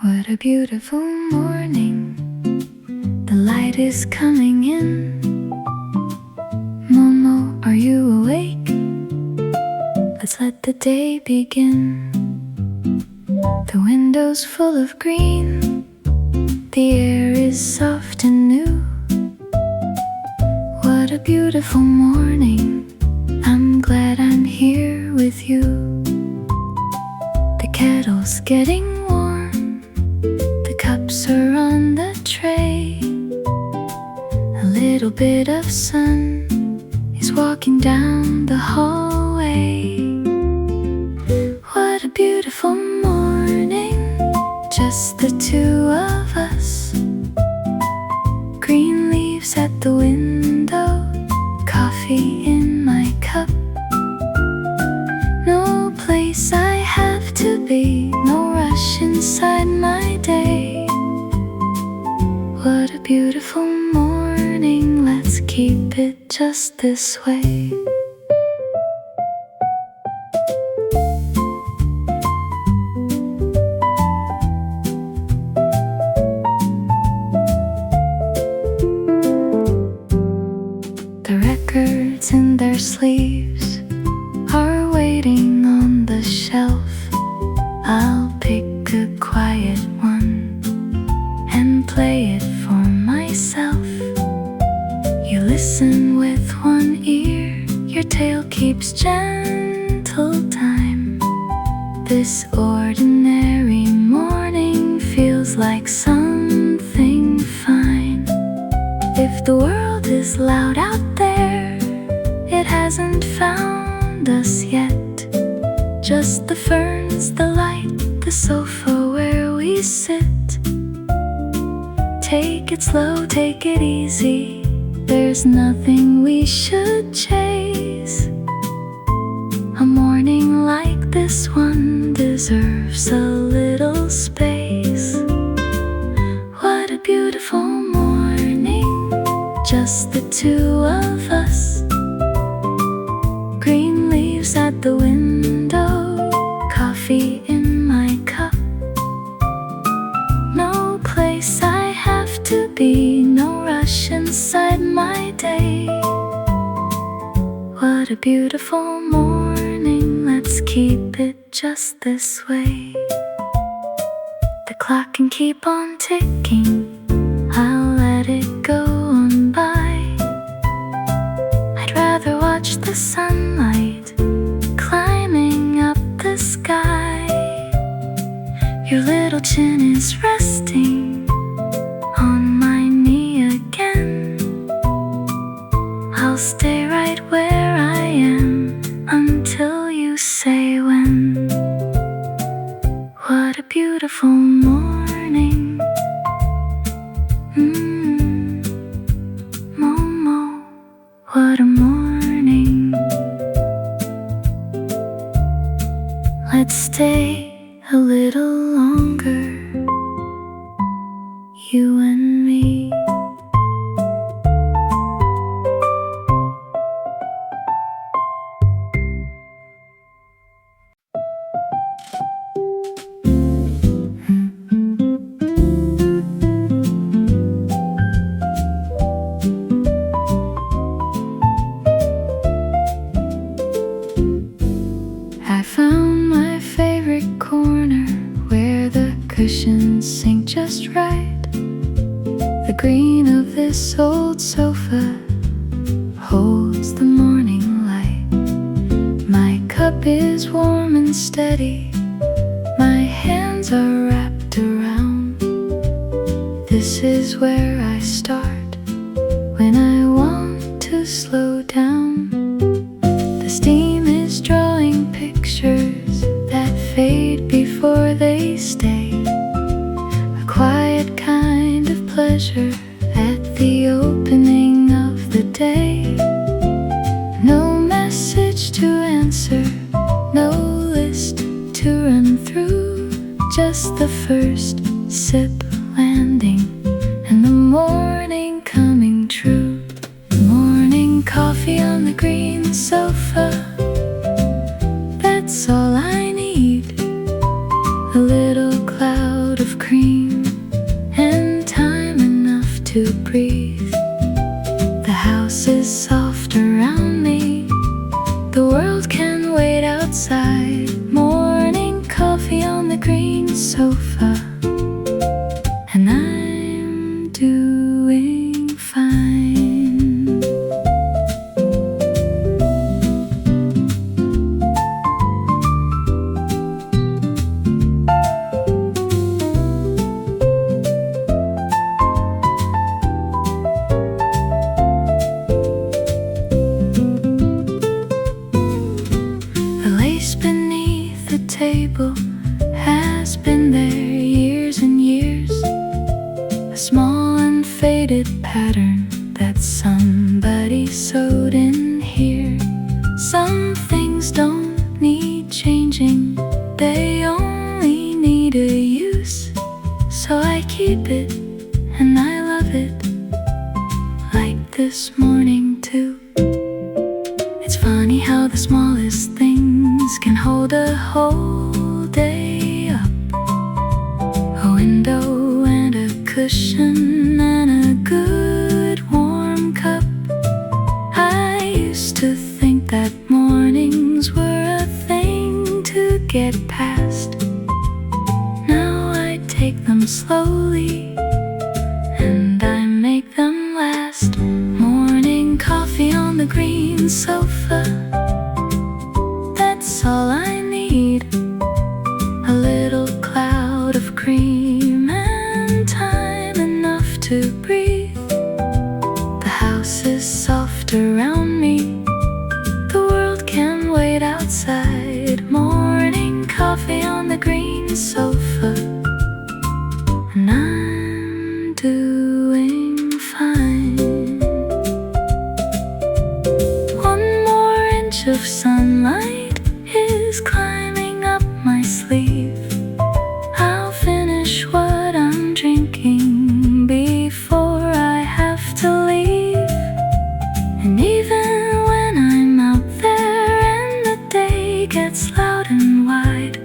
What a beautiful morning. The light is coming in. Momo, are you awake? Let's let the day begin. The window's full of green. The air is soft and new. What a beautiful morning. I'm glad I'm here with you. The kettle's getting warm. The cups are on the tray. A little bit of sun is walking down the hallway. What a beautiful morning, just the two of us. Green leaves at the window, coffee in my cup. No place I have to be, no rush inside my day. What a beautiful morning, let's keep it just this way. The records in their sleeves are waiting on the shelf. I'll pick a quiet one and play it for myself. You listen with one ear, your tail keeps gentle time. This ordinary morning feels like something fine. If the world is loud out there, it hasn't found us yet. Just the ferns, the light, the sofa where we sit. Take it slow, take it easy. There's nothing we should chase. A morning like this one deserves a little space. What a beautiful morning, just the two of us. Green leaves at the window, coffee in my cup. No place I have to be, no rush inside my day. What a beautiful morning, let's keep it just this way. The clock can keep on ticking, I'll let it go on by. I'd rather watch the sunlight climbing up the sky. Your little chin is resting on my knee again. I'll stay right where I am until you say when. What a beautiful morning. Momo, what a morning. Let's stay a little longer, you and me. I found my favorite corner where the cushions sink just right. The green of this old sofa holds the morning light. My cup is warm and steady, my hands are wrapped around. This is where I start when I want to slow down. The steam is drawing pictures that fade before they stay. A quiet kind of pleasure at the opening of the day. No message to answer, no list to run through. Just the first sip landing and the morning coming true. Morning coffee on the green sofa, that's all I need. A little cloud of cream green sofa, and I'm doing fine. The lace beneath the table has been there years and years, a small unfaded pattern that somebody sewed in here. Some things don't need changing, they only need a use. So I keep it and I love it, like this morning too. It's funny how the smallest things can hold a whole day up. A window and a cushion and a good warm cup. I used to think that mornings were a thing to get past. Now I take them slowly and I make them last. Morning coffee on the green sofa, that's all I need. A little cloud of cream and time enough to breathe. The house is soft around me, the world can wait outside. Morning coffee on the green sofa, and I'm doing fine. One more inch of sunlight is climbing up my sleeve. I'll finish what I'm drinking before I have to leave. And even when I'm out there and the day gets loud and wide,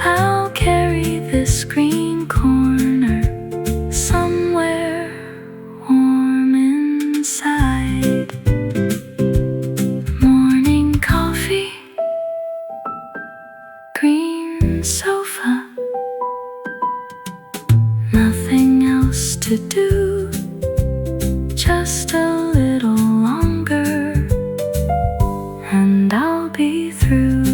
I'll carry this green corner somewhere warm inside. Morning coffee, green sofa, nothing else to do, just a little longer and I'll be through.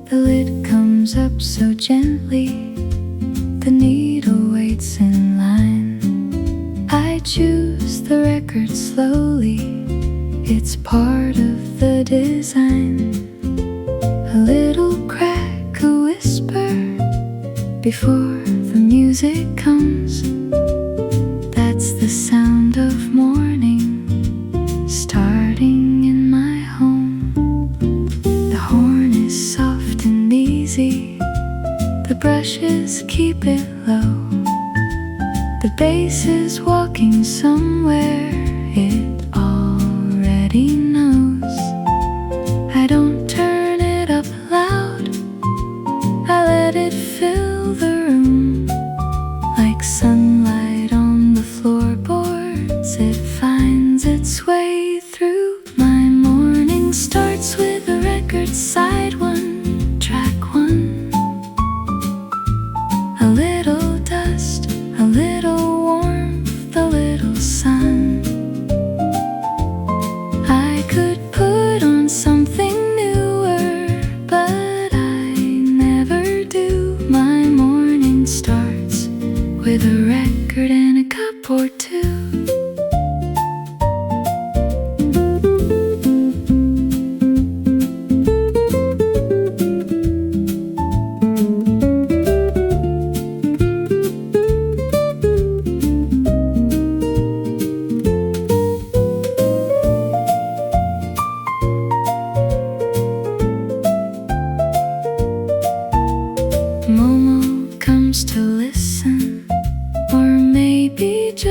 The lid comes up so gently, the needle waits in line. I choose the record slowly, it's part of the design. A little crack, a whisper, before the music comes. That's the sound of morning starting in my home. The horn is soft and easy, the brushes keep it low. The bass is walking somewhere it already knows. I don't turn it up loud, I let it fill the room. Like sunlight on the floorboards, it finds its way through. My morning starts with a record, side one, track one. A little dust, a little warmth, a little sun. I could put on something newer, but I never do. My morning starts with a record and a cup or two.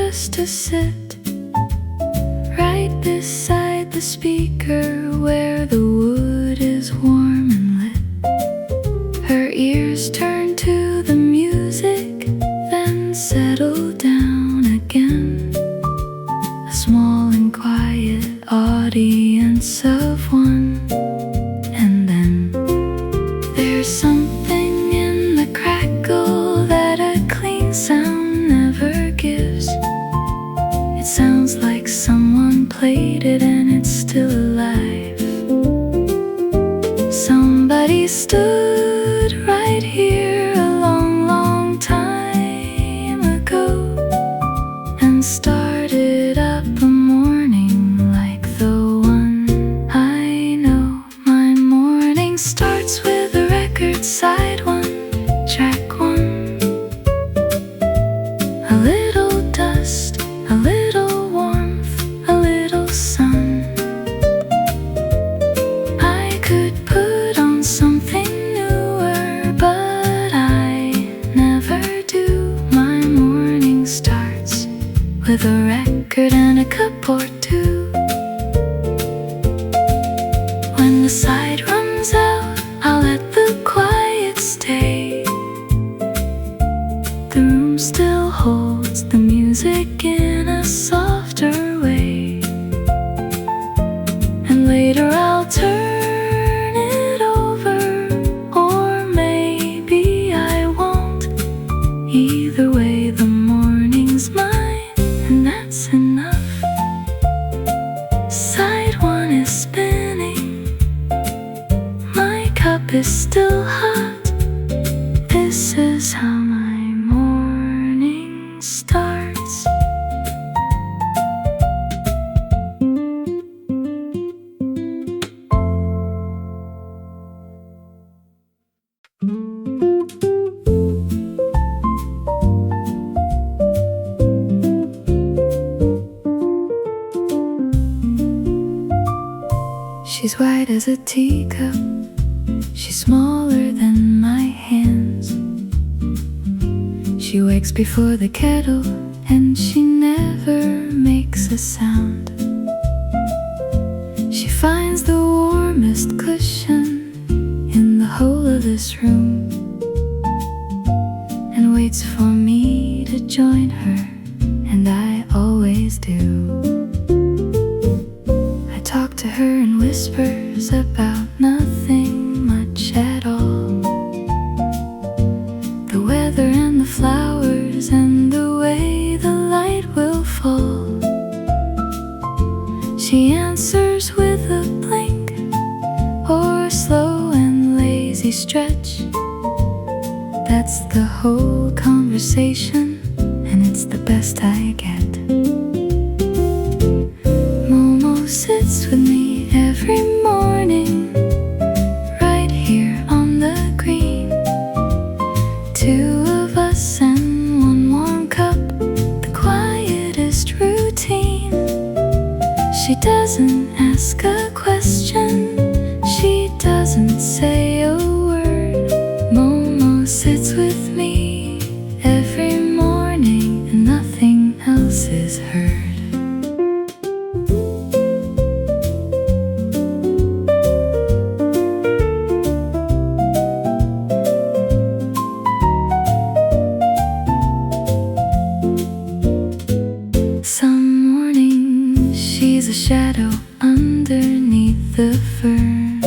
just to sit right beside the speaker where the wood is warm and lit. Her ears turn to the music, then settle down again. A small and quiet audience of one. And then there's something in the crackle that a clean sound never gives. It sounds like someone played it and it's still alive. Somebody stood right here a long, long time ago and started up a morning like the one I know. My morning starts with a record, side one, track one. A little dust, a little warmth, a little sun. I could put on something newer, but I never do. My morning starts with a record and a cup or two. When the side runs out, I'll let the quiet stay. The room still holds the music in a softer way. And later I'll turn it over, or maybe I won't. Either way, the morning's mine, and that's enough. Side one is spinning, my cup is still hot. This is how my morning starts. She's white as a teacup, she's smaller than my hands. She wakes before the kettle, and she never makes a sound. She finds the warmest cushion in the whole of this room, and waits for me to join her, and I always do. I talk to her in whispers about nothing much at all. The weather and the flowers and the way the light will fall. She answers with a blink or a slow and lazy stretch. That's the whole conversation, and it's the best I get. Momo sits with me every morning, right here on the green. Two of us and one warm cup, the quietest routine. She doesn't ask a question, she doesn't say a word. Momo sits with me every morning, and nothing else is heard. Some morning she's a shadow underneath the fern.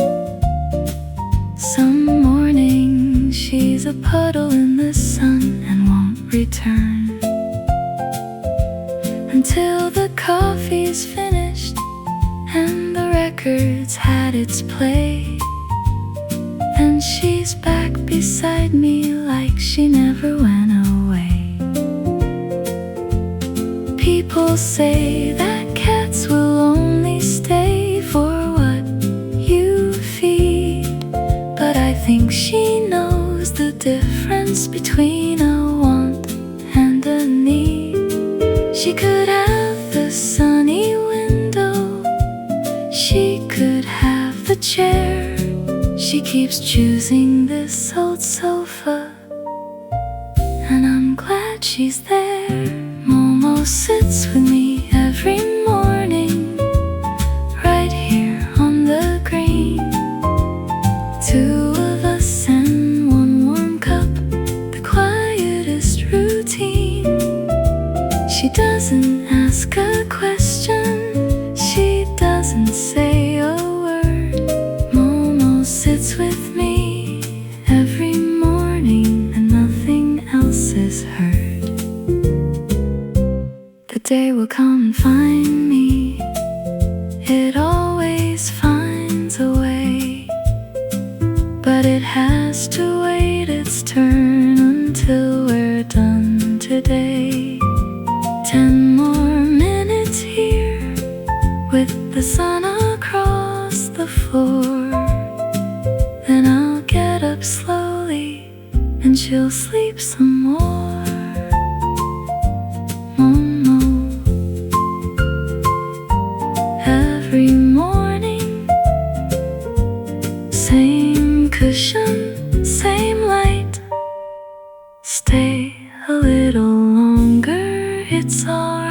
Some morning she's a puddle in the sun and won't return until the coffee's finished and the record's had its play. And she's back beside me like she never went away. People say that cats will only stay for what you feed, but I think she knows the difference between a want and a need. She could have the sunny window, she could have the chair. She keeps choosing this old sofa, and I'm glad she's there. Momo Momo sits with me every morning, right here on the green. Two of us and one warm cup, the quietest routine. She doesn't ask a question, she doesn't say a word. Momo sits with me every morning and nothing else is heard. The day will come and find me, it always finds a way, but it has to wait its turn until we're done today. 10 more minutes here, with the sun across the floor. Then I'll get up slowly, and she'll sleep some more. Momo. Every morning, same cushion, same light. Stay a little longer, it's alright.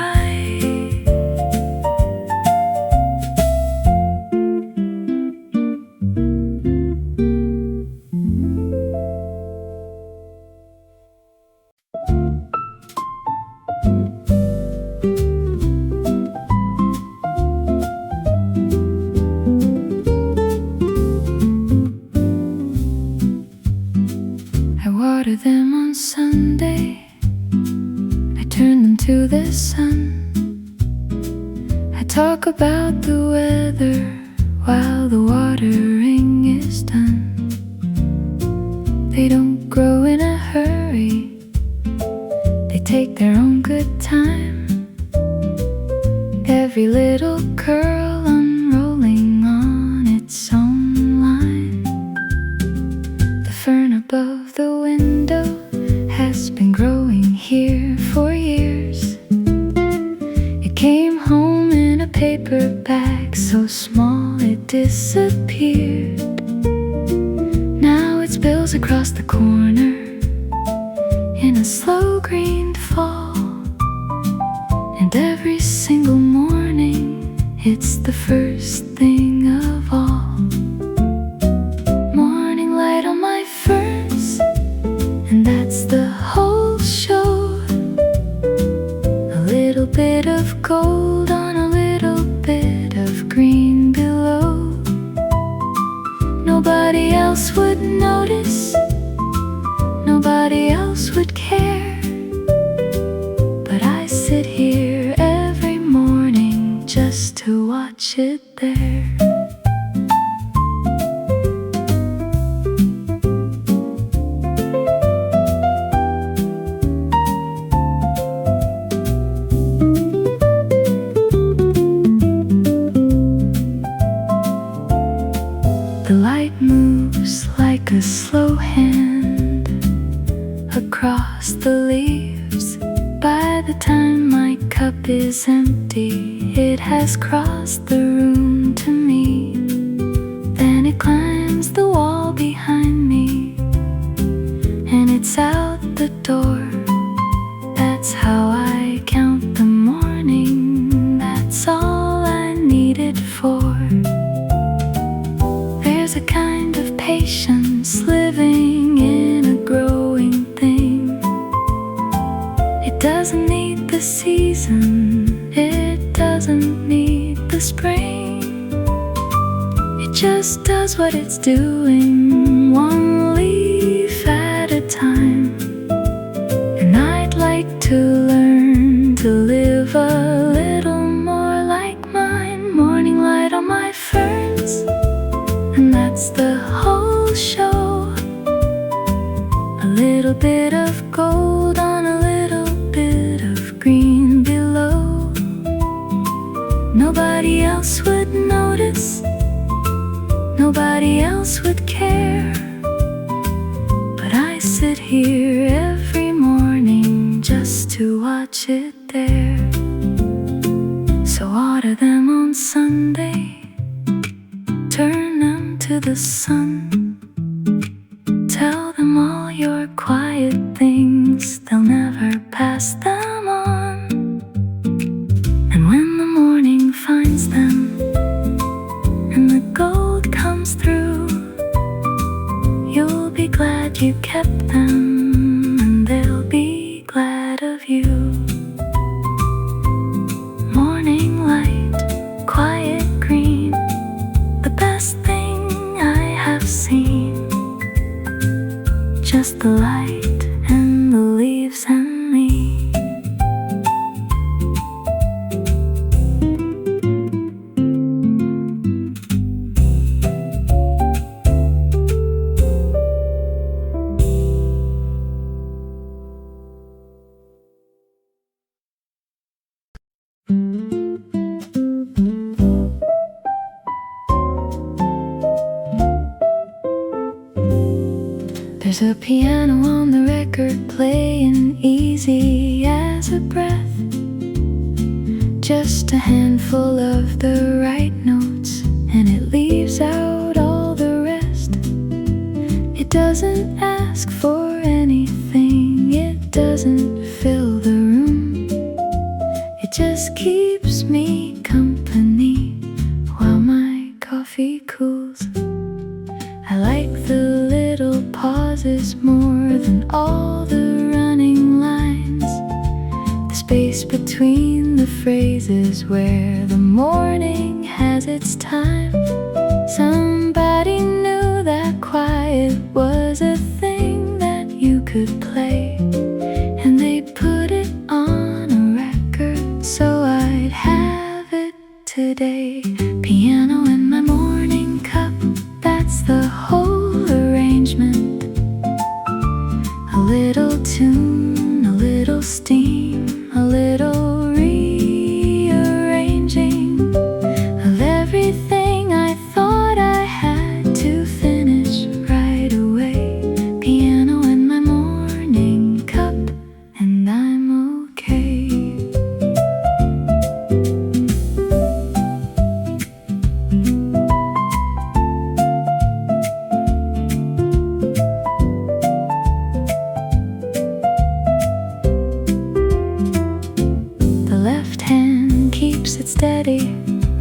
I water them on Sunday, I turn them to the sun. I talk about the weather while the watering is done. They don't grow in a hurry, they take their own good time. Every little curl unrolling on its own line. The fern above the window has been growing here for years. It came home in a paper bag so small it disappeared. Now it spills across the corner in a slow green fall. And every single morning it's the first thing of all. Morning light on my ferns, and that's the whole show. A little bit of gold on a little bit of green below. Nobody else would notice, nobody else would care, but I sit here every morning just to watch it there. The light moves like a slow hand across the leaves. By the time my cup is empty, it has crossed the room to me. Then it climbs the wall behind me, and it's out the door. That's how I count the morning, that's all I need it for. There's a kind of patience living in a growing thing. It doesn't need the season, it doesn't need the spring. It just does what it's doing, one leaf at a time. And I'd like to learn to live a little more like mine. Morning light on my ferns, and that's the whole show. A little bit of gold on a little bit of green below. Nobody else would notice, nobody else would care, but I sit here every morning just to watch it there. So water them on Sunday, turn them to the sun. Tell them all your quiet things, they'll never pass them on. And when the morning finds them and the gold comes through, you'll be glad you kept them, and they'll be glad of you. Morning light, quiet green, the best thing I have seen. Just the light and the leaves and me. There's a piano on the record playing easy as a breath, just a handful of the right notes, and it leaves out all the rest. It doesn't ask for anything, it doesn't fill the room. It just keeps me company while my coffee cools. I like the little pauses more than all the running lines, the space between the phrases where the morning has its time. Somebody knew that quiet was a thing that you could play, and they put it on a record so I'd have it today. Piano in my morning cup, that's the whole arrangement. A little tune, a little steam, a little rearranging of everything I thought I had to finish right away. Piano in my morning cup, and I'm okay. It steady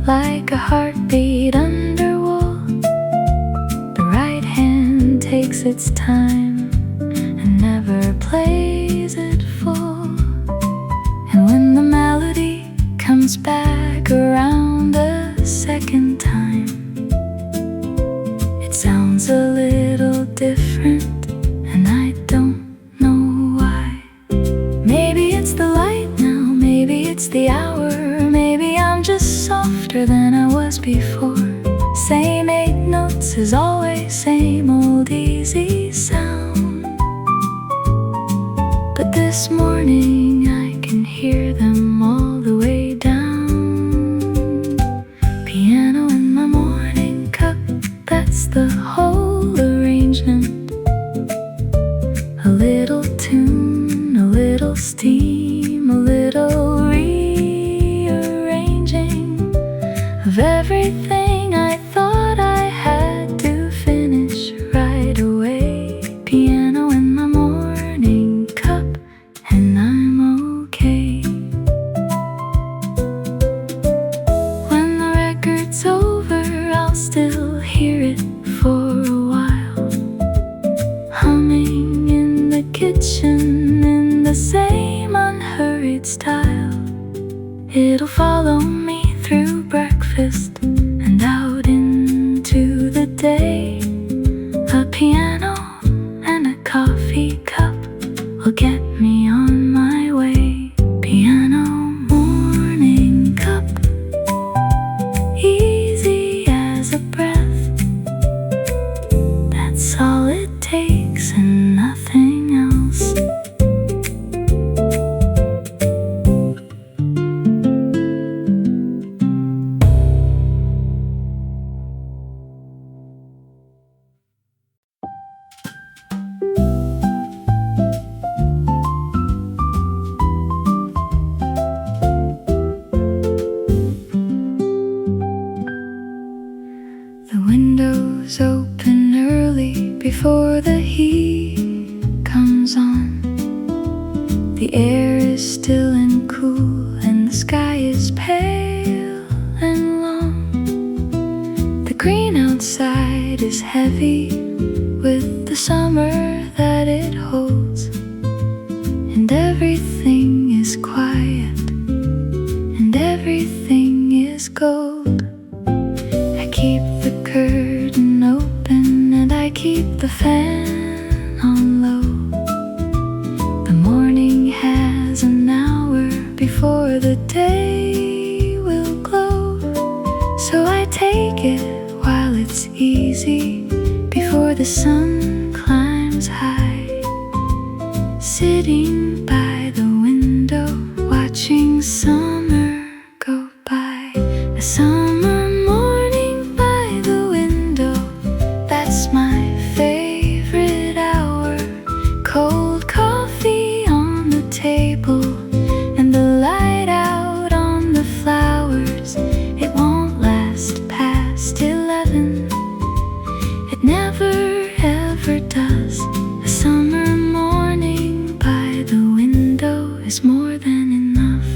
like a heartbeat under wool. The right hand takes its time and never plays it full. And when the melody comes back around a second time, it sounds a little different, and I don't know why. Maybe it's the light now, maybe it's the hour, maybe I'm just softer than I was before. Same 8 notes as always, same old easy sound. But this morning I can hear them all the way down. Piano in my morning cup, that's the whole arrangement. A little tune, a little steam, a little rearranging of everything I thought I had to finish right away. Piano in my morning cup, and I'm okay. When the record's over, I'll still hear it for a while, humming in the kitchen in the same unhurried style. It'll follow me through breakfast and out into the day. A piano and a coffee cup will get me on my way. Piano, morning cup, easy as a breath. That's all it takes and nothing else. The windows open early before the heat comes on. The air is still and cool, and the sky is pale and long. The green outside is heavy with the summer that it holds, and everything is quiet and everything is gold. I keep the curtain open and I keep the fan on low. The morning has an hour before the day will glow, so I take it while it's easy before the sun climbs high, sitting by the window watching summer go by. A summer morning by the window, that's my favorite hour. Cold coffee on the table and the light out on the flowers. It won't last past 11. It never ever does. A summer morning by the window is more than enough.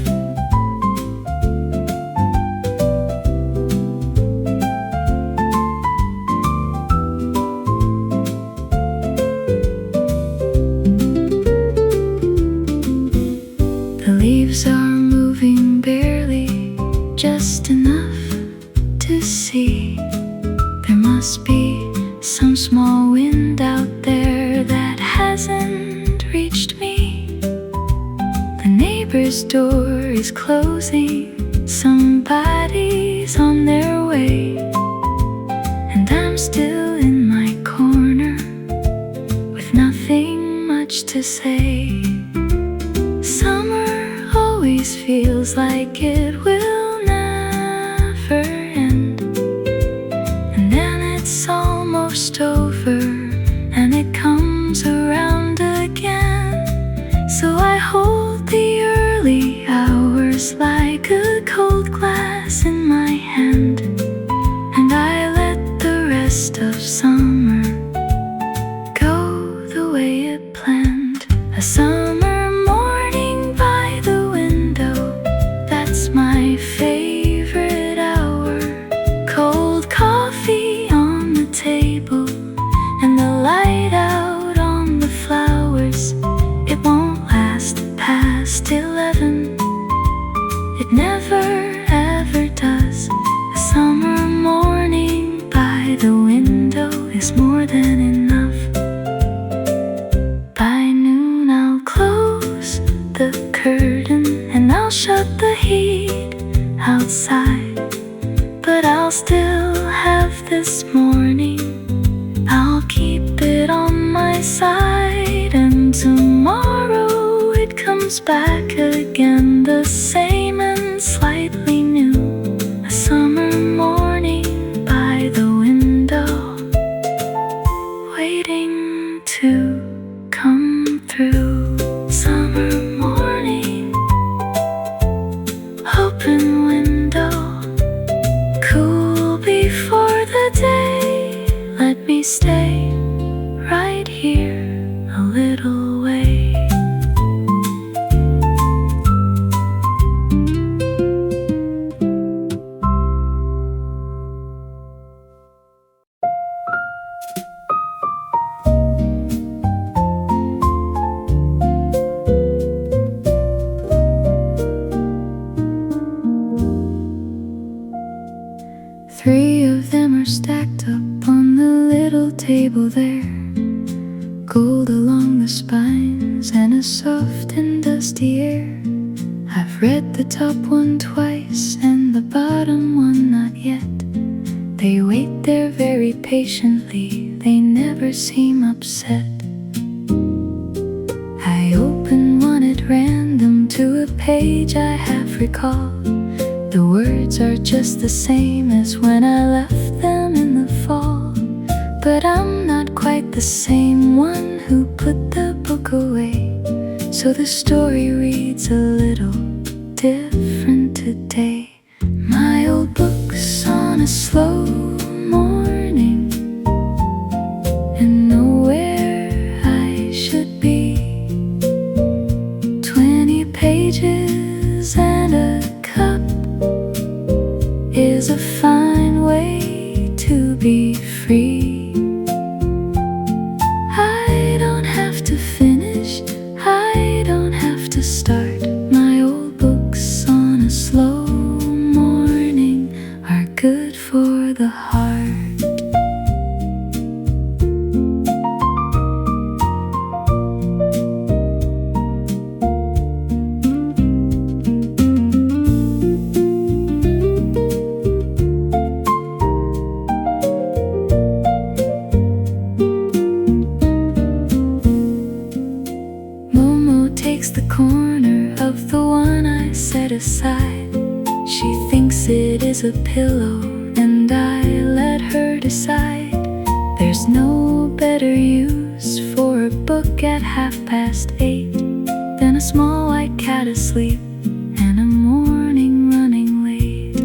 The leaves are moving barely, just enough to see. There must be some small wind out there that hasn't reached me. The neighbor's door is closing, somebody's on their way, and I'm still in my corner with nothing much to say. Summer always feels like it will never end, and then it's almost over and it comes around again. So I hold the early hours like a cold glass in my hand, and I let the rest of summer go the way it planned. A summer morning by the window, that's my favorite hour. Cold coffee on the table and the light out on the flowers. It won't last past 11. It never ever does. A summer morning by the window is more than enough. By noon I'll close the curtain and I'll shut the heat outside, but I'll still have this morning. I'll keep it on my side, and tomorrow it comes back again, the same and slightly new. A summer morning by the window, waiting to come through. Summer morning, open window, cool before the day. Let me stay right here a little way. Three of them are stacked up on the little table there, gold along the spines and a soft and dusty air. I've read the top one twice and the bottom one not yet. They wait there very patiently, they never seem upset. I open one at random to a page I have recalled. The words are just the same as when I left them in the fall, but I'm not quite the same one who put the book away, so the story reads a little different today. My old book's on a slow morning and nowhere I should be. 20 pages and a cup a fine way to be free. I don't have to finish, I don't have to start. My old books on a slow morning are good for the heart. Momo takes the corner of the one I set aside. She thinks it is a pillow, and I let her decide. There's no better use for a book at 8:30 than a small white cat asleep and a morning running late.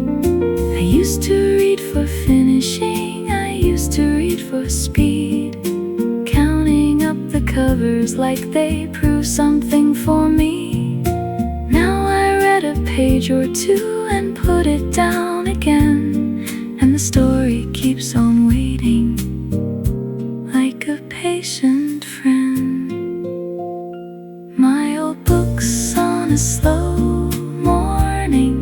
I used to read for finishing, I used to read for speed, counting up the covers like they prove something for me. Now I read a page or two and put it down again, and the story keeps on waiting like a patient friend. My old books on a slow morning,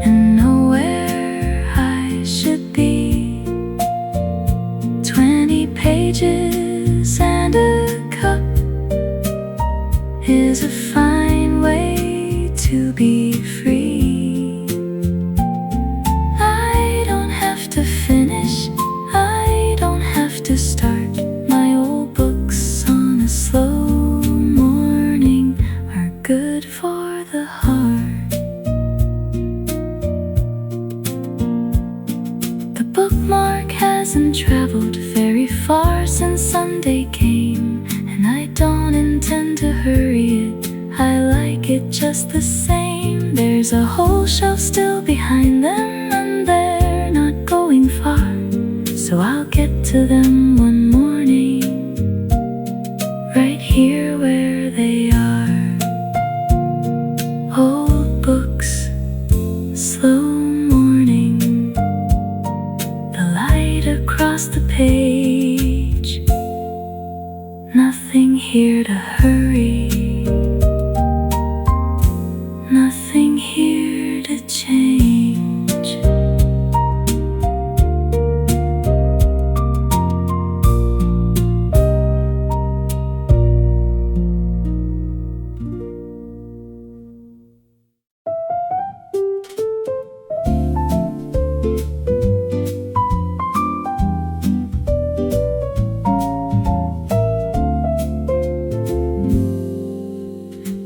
and know where I should be. 20 pages and a cup is a fine way to be free. I don't have to finish, I don't have to start. My old books on a slow morning are good for the heart. The bookmark hasn't traveled very far since Sunday came, and I don't intend to hurry it, I like it just the same. There's a whole shelf still behind them, and they're not going far, so I'll get to them one morning, right here where they are. Old books, slow morning, the light across the page, nothing here to hurry, nothing here to change.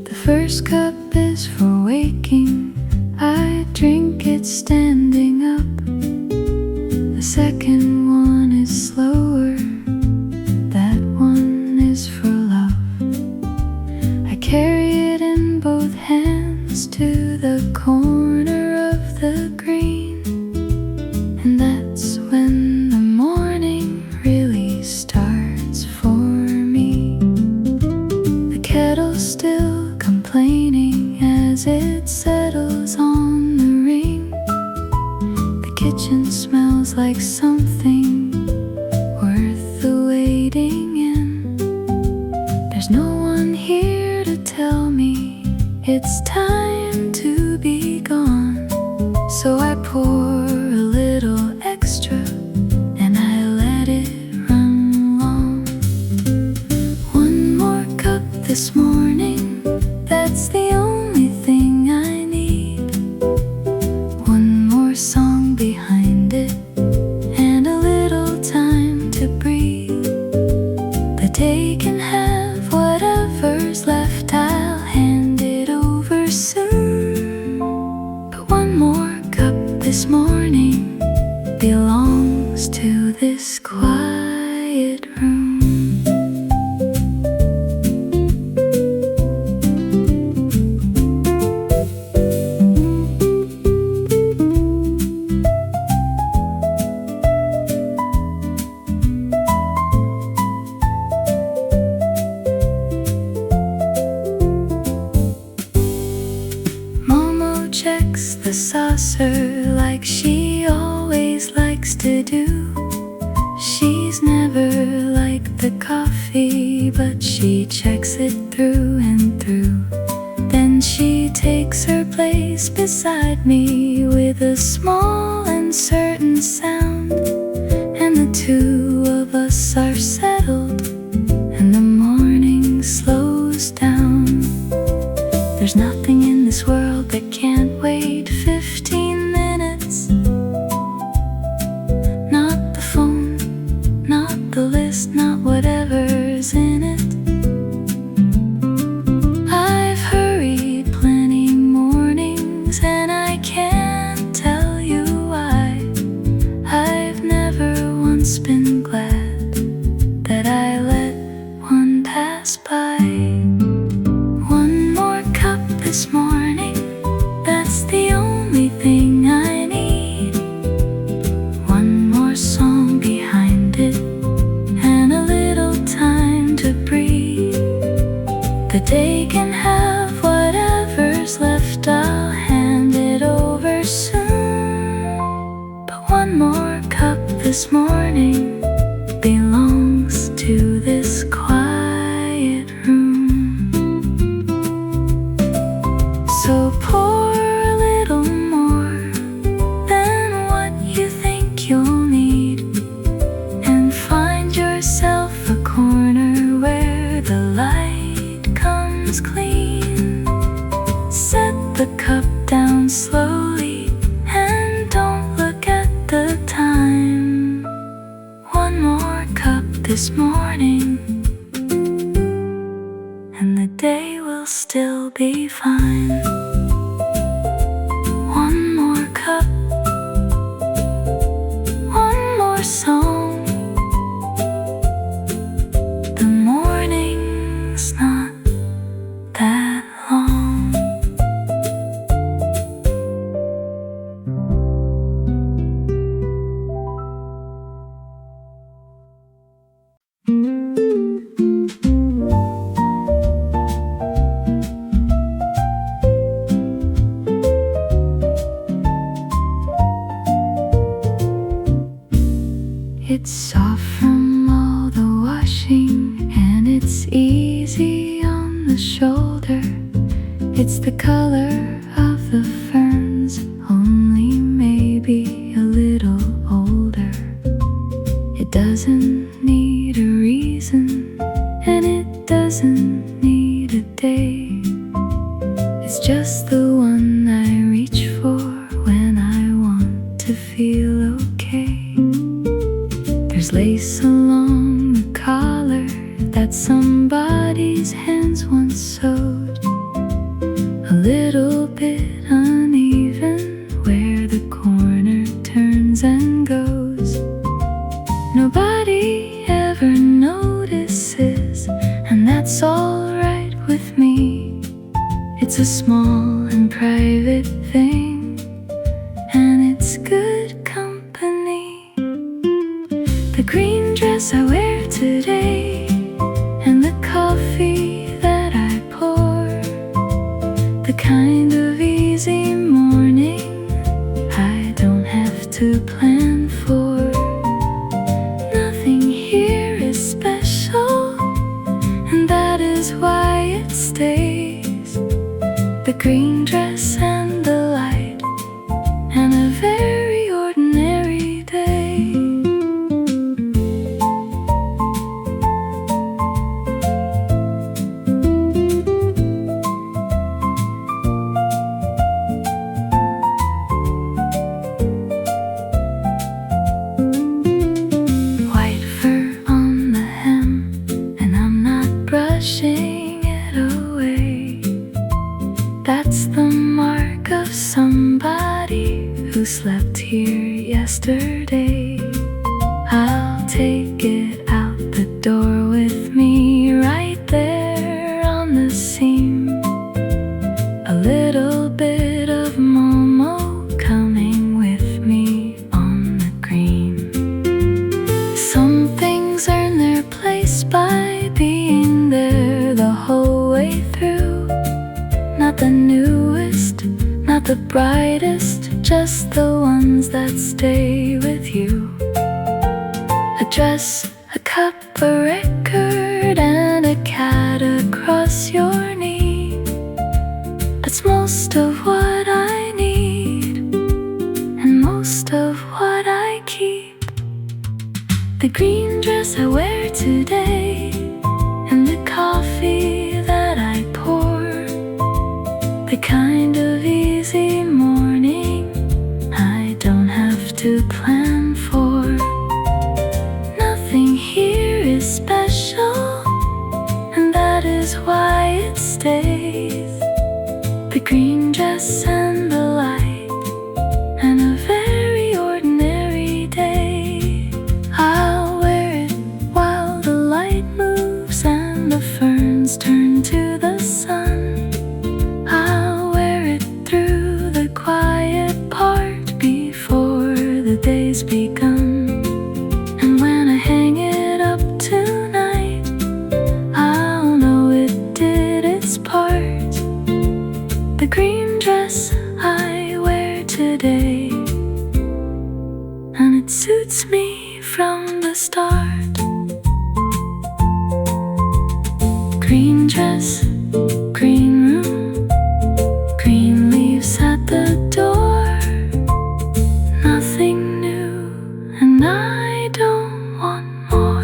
The first cup is for waking, I drink it standing up. The second one is slower, that one is for love. I carry it in both hands to the corner of the green, and that's when the morning really starts for me. The kettle's still complaining as it settles on the ring. The kitchen smells like something worth the waiting in. There's no one here to tell me it's time to be gone, so I pour a little extra and I let it run long. One more cup this morning, that's the only thing I need. One more song behind it, and a little time to breathe. The day can have whatever's left, I'll hand it over soon. But one more cup this morning belongs to this quiet room. checks the saucer like she always likes to do. She's never liked the coffee, but she checks it through and through. Then she takes her place beside me with a small and certain sound, and the two of us are settled, and the morning slows down. There's nothing in this world that can't wait 15 minutes. Not the phone, not the list, not whatever's in it. I've hurried plenty mornings, and I can't tell you why. I've never once been glad that I let one pass by. One more cup this morning, that's the only thing I need. One more song behind it, and a little time to breathe. The day can have whatever's left, I'll hand it over soon. But one more cup this morning belongs to this quiet room. So pour a little more than what you think you'll need, and find yourself a corner where the light comes clean. Set the cup down slowly and don't look at the time. One more cup this morning, and the day will still be fine. One more cup, one more song. The morning's not that long. It's soft from all the washing, and it's easy on the shoulder. It's the color of the ferns, only maybe a little older. It doesn't need a reason, and it doesn't need a day. It's just the one I reach for when I want to feel okay. There's lace along the collar that somebody's hands once sewed, a little bit uneven where the corner turns and goes. Nobody ever notices, and that's alright with me. It's a small and private thing, and it's good company. The green dress I wear today, and the coffee that I pour, the kind of easy morning I don't have to plan for. Nothing here is special, and that is why it stays. The green dress and the light, and a very ordinary day. White fur on the hem, and I'm not brushing it away. That's the mark of somebody who slept here yesterday. I'll take it out the door with me, right there on the seam. A little bit of Momo coming with me on the green. Some things earn their place by being there the whole way through. Not the newest, not the brightest, just the ones that stay with you. A dress, a cup, a record, and a cat across your knee. That's most of what I need, and most of what I keep. The green dress I wear today, and the coffee that I pour, the kind of easy morning I don't have to plan for. Nothing here is special, and that is why it stays. The green dress and the light, and a very ordinary day. I'll wear it while the light moves and the ferns turn to the sun. I'll wear it through the quiet part before the day's begun. And when I hang it up tonight, I'll know it did its part. The green dress I wear today, and it suits me from the start. Green dress, green room, green leaves at the door. Nothing new, and I don't want more.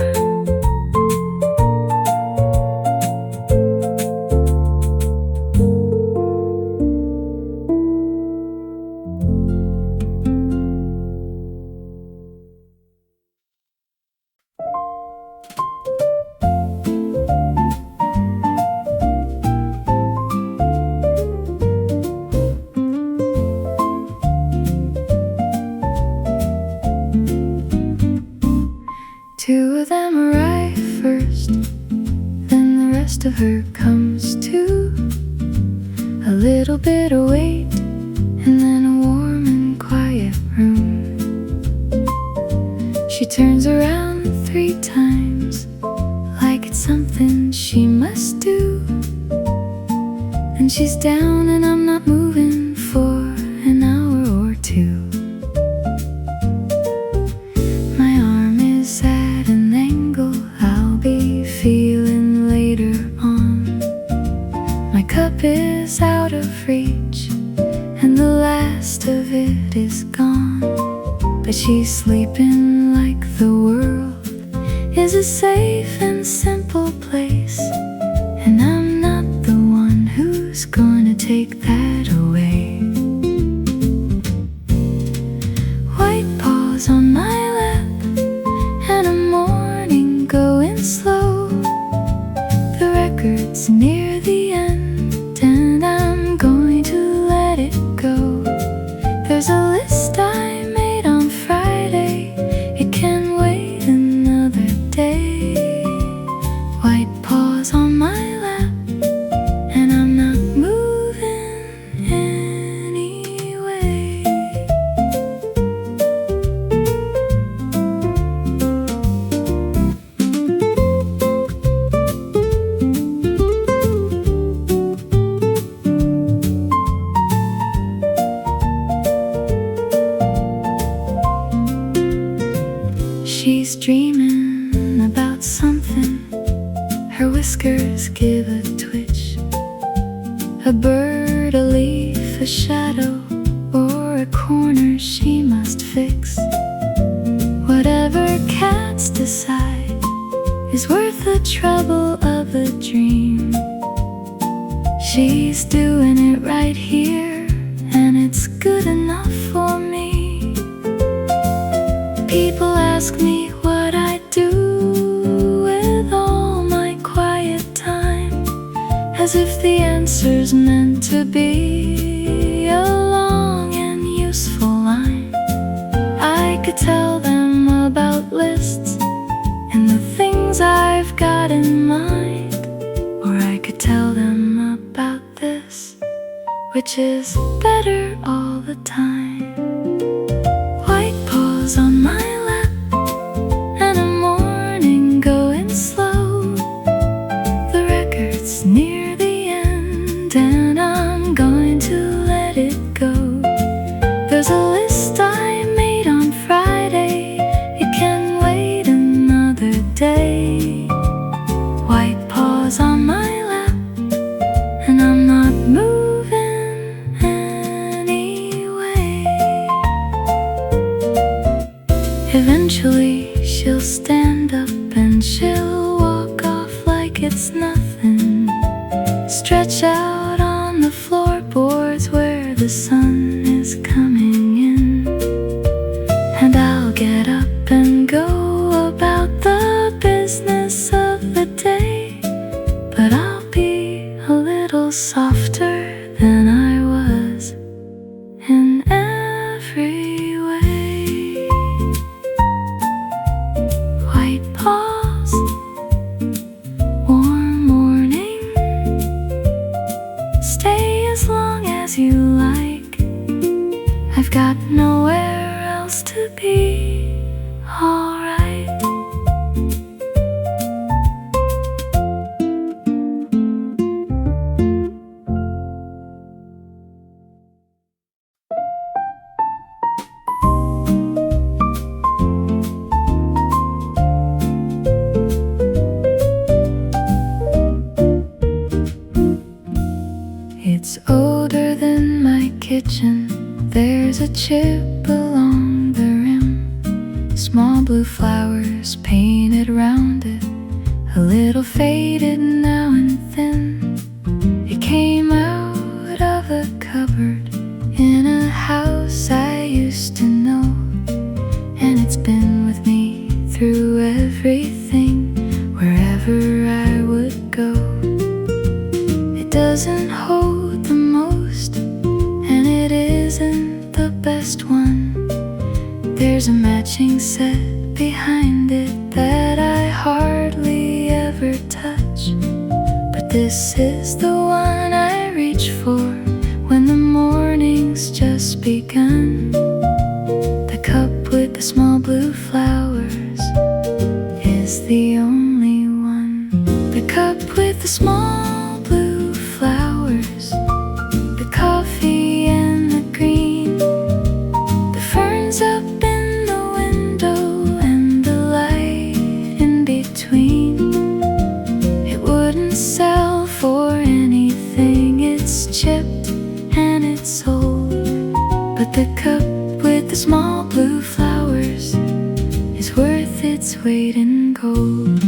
Two of them arrive first, then the rest of her comes too. A little bit of wait, and then a warm and quiet room. She turns around 3 times, like it's something she must do. Then she's down and I'm not moving for an hour or 2. My arm is at an angle I'll be feeling later on. My cup is out of reach, and the last of it is gone. But she's sleeping like the world is a safe and simple place, and I'm not the one who's gonna take that away. White paws on my lap, and a morning going slow. The record's near the end, and I'm going to let it go. There's a list I made on Friday, it can wait another day. White paws on my lap, and I'm not moving anyway. She's dreaming about something, her whiskers give a twitch. A bird, a leaf, a shadow, or a corner she must fix. Whatever cats decide is worth the trouble of a dream. She's doing it right here, and it's good enough for me. People ask me what I do with all my quiet time, as if the answer's meant to be a long and useful line. I could tell them about lists and the things I've got in mind, or I could tell them about this, which is better all the time. White paws on my lap, and a morning going slow. The record's near the end, and I'm going to let it go. Eventually she'll stand up and she'll walk off like it's nothing. Stretch out on the floorboards where the sun is coming in, and I'll get up and go about the business of the day. But I'll be a little softer than I was in every way. White paws, warm morning, stay as long as you like. I've got nowhere else to be. Alright. It's older than my kitchen. There's a chip along the rim, small blue flowers painted round it, a little faded now and thin. It came out of a cupboard in a house I used to know, and it's been with me through everything, wherever I would go. It doesn't hold the most, and it isn't the best one. There's a matching set behind it that I hardly ever touch, but this is the one I reach for when the morning's just begun. The cup with the small blue flowers is the only one. The cup with the small blue flowers, the coffee and the green, the ferns up in the window and the light in between. It wouldn't sell for anything, it's chipped and it's old, but the cup with the small blue flowers is worth its weight in gold.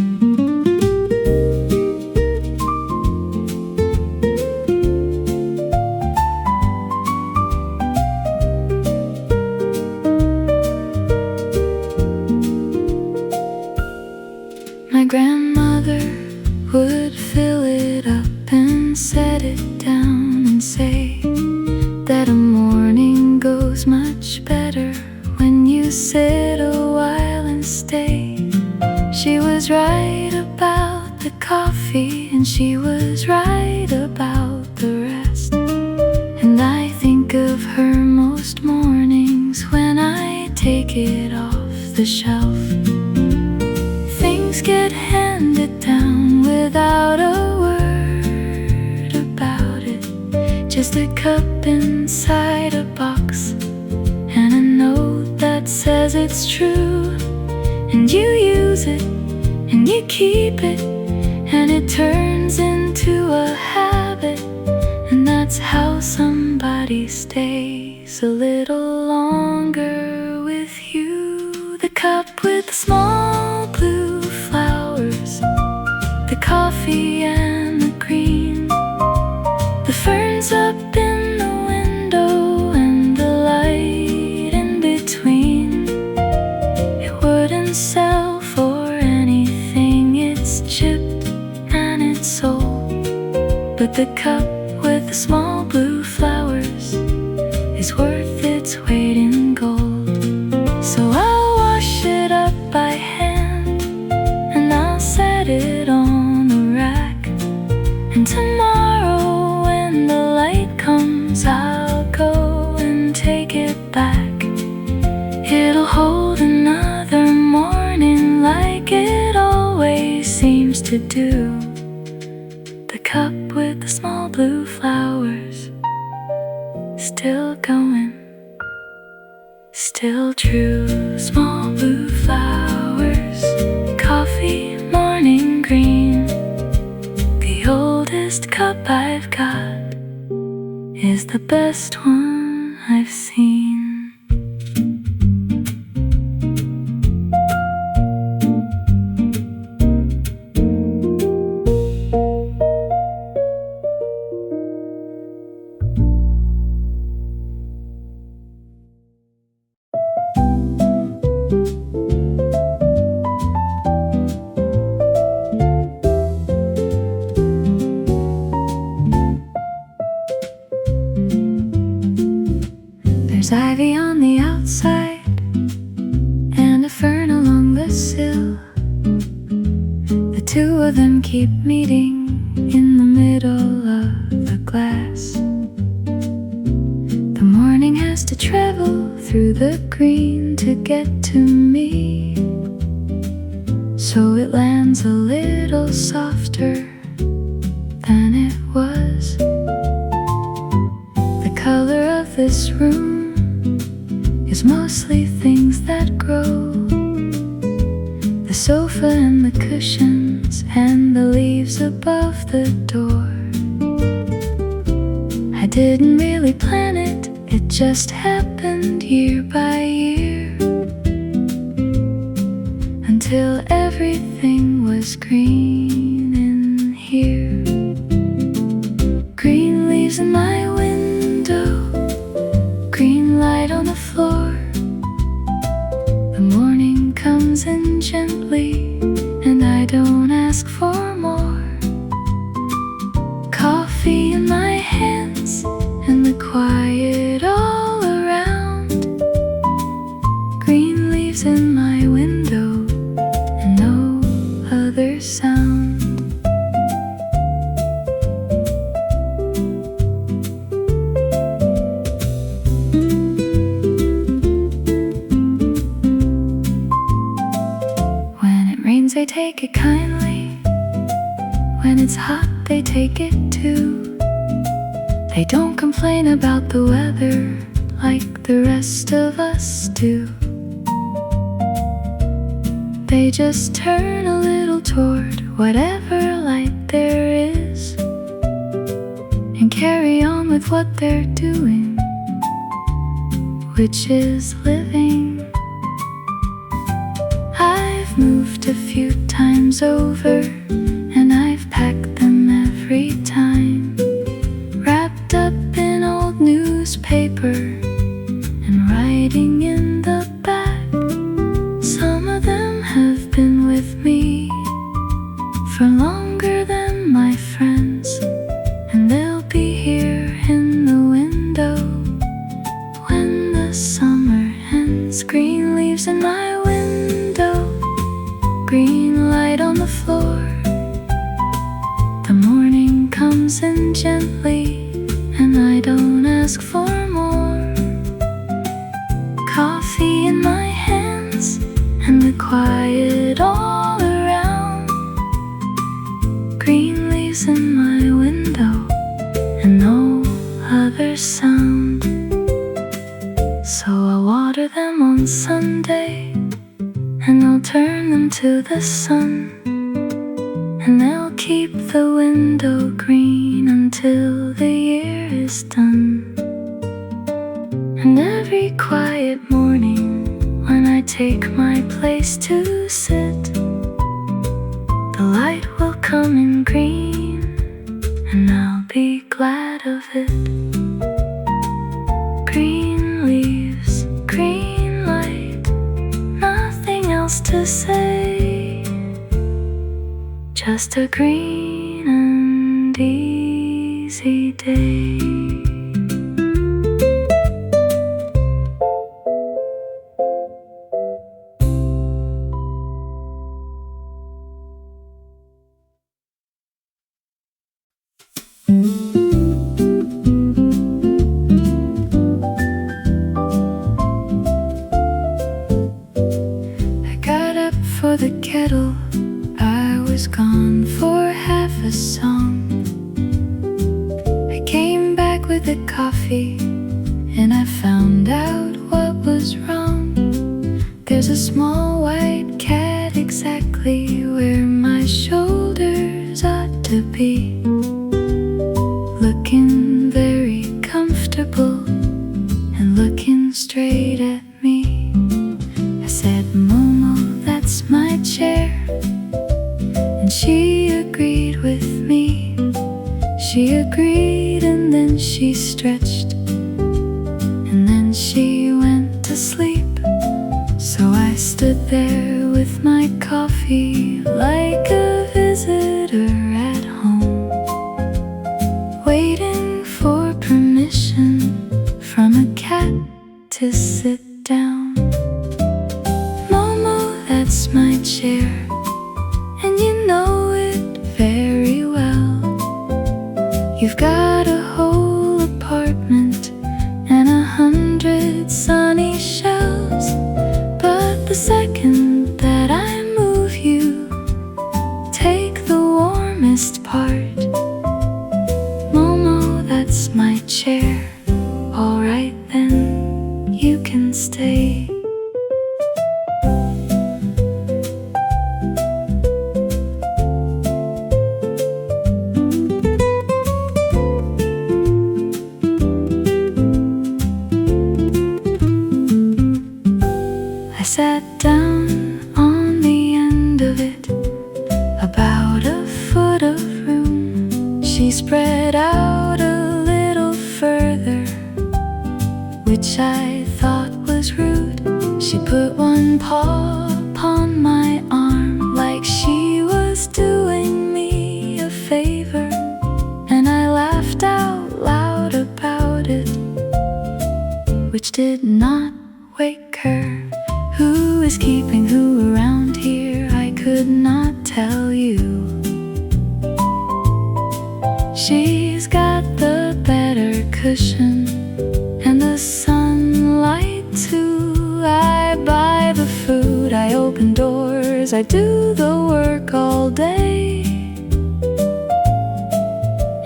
My grandmother would fill it up and set it down and say that a morning goes much better when you sit a while and stay. She was right about the coffee, and she was right about the rest. And I think of her most mornings when I take it off the shelf. Things get handed down without a word about it, just a cup inside a box and a note that says it's true. And you use it and you keep it, and it turns into a habit, and that's how somebody stays a little longer with you. The cup with the small blue flowers, the coffee and the green, the ferns up in the window and the light in between. It wouldn't sell for anything, it's chipped and it's old, but the cup with the small blue flowers is worth its weight in gold. So I'll wash it up by hand and I'll set it on the rack, and tomorrow when the light comes I'll go and take it back. It'll hold another morning like it always seems to do. The cup with the small blue flowers, still going, still true. Small blue flowers, coffee, morning green. The oldest cup I've got is the best one I've seen. There's ivy on the outside and a fern along the sill. The two of them keep meeting in the middle of the glass. The morning has to travel through the green to get to me, so it lands a little softer than it was. The color of this room is mostly things that grow. The sofa and the cushions and the leaves above the door. I didn't really plan it, it just happened year by year, until everything was green in here. Green leaves in my window, green light on the floor. The morning comes in gently, and I don't ask for more. Coffee in my hands, and the quiet all around. Green leaves in my window, and no other sound. They take it kindly. When it's hot, they take it too. They don't complain about the weather like the rest of us do. They just turn a little toward whatever light there is and carry on with what they're doing, which is living. I've moved a few times over, and I've packed them every time, wrapped up in old newspaper and writing in the back. Some of them have been with me for longer than my friends, and they'll be here in the window when the summer ends. Green leaves in my window, green light on the floor. The morning comes in gently, and I don't ask for more. Coffee in my hands, and the quiet all around. Green leaves in my window, and no other sound. So I'll water them on Sunday, and I'll turn them to the sun, and they'll keep the window green until the year is done. And every quiet morning when I take my place to sit, the light will come in green, and I'll be glad of it. Green leaves, green light, nothing else to say, just a green and easy day. I got up for the kettle, I was gone for half a song. I came back with the coffee, and I found out what was wrong. There's a small white cat exactly where my shoulders ought to be, looking very comfortable and looking straight at me. I said, Momo, that's my chair, and she agreed with me. She agreed, and then she stretched, and then she went to sleep. So I stood there with my coffee like a visitor at home, waiting for permission from a cat to sit down. Momo, that's my chair, and you know it very well. You've got a whole apartment and 100 sunny shelves, but the second that I move, you take the warmest part. Momo, that's my chair. Alright then, you can stay. I sat down on the end of it, about a foot of room. She spread out a little further, which I thought was rude. She put one paw upon my arm like she was doing me a favor, and I laughed out loud about it, which did not wake her. Who is keeping who around here? I could not tell you. She's got the better cushion and the sunlight too. I buy the food, I open doors, I do the work all day,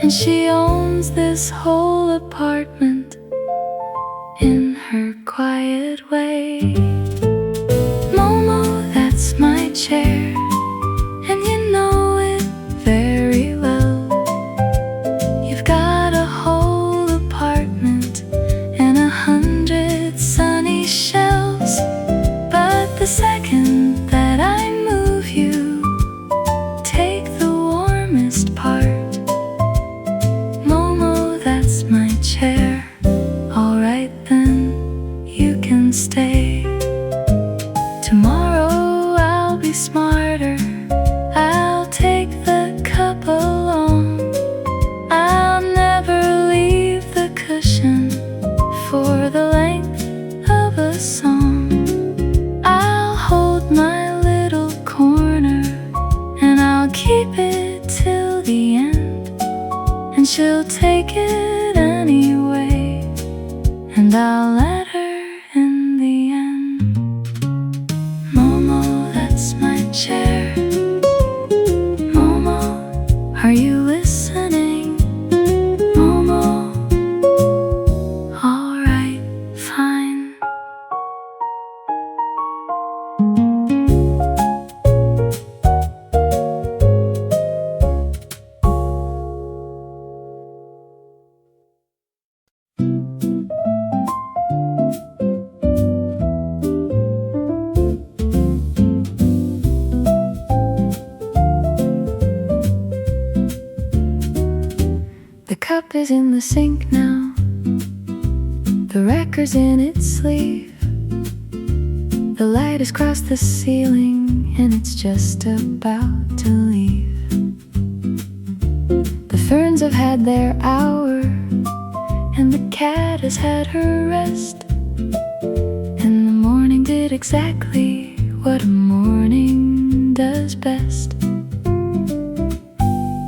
and she owns this whole apartment in her quiet way. Momo, that's my chair, and you know it very well. You've got a whole apartment and 100 sunny shelves, but the second that I move, you take the warmest part. Momo, that's my chair. Alright then, you can stay. Tomorrow I'll be smarter, I'll take the cup along. I'll never leave the cushion for the length of a song. I'll hold my little corner, and I'll keep it till the end, and she'll take it anyway, and I'll let her in the end. Momo, that's my chair. Momo, are you listening? Momo, alright, fine. The cup is in the sink now, the record's in its sleeve. The light has crossed the ceiling, and it's just about to leave. The ferns have had their hour, and the cat has had her rest, and the morning did exactly what a morning does best.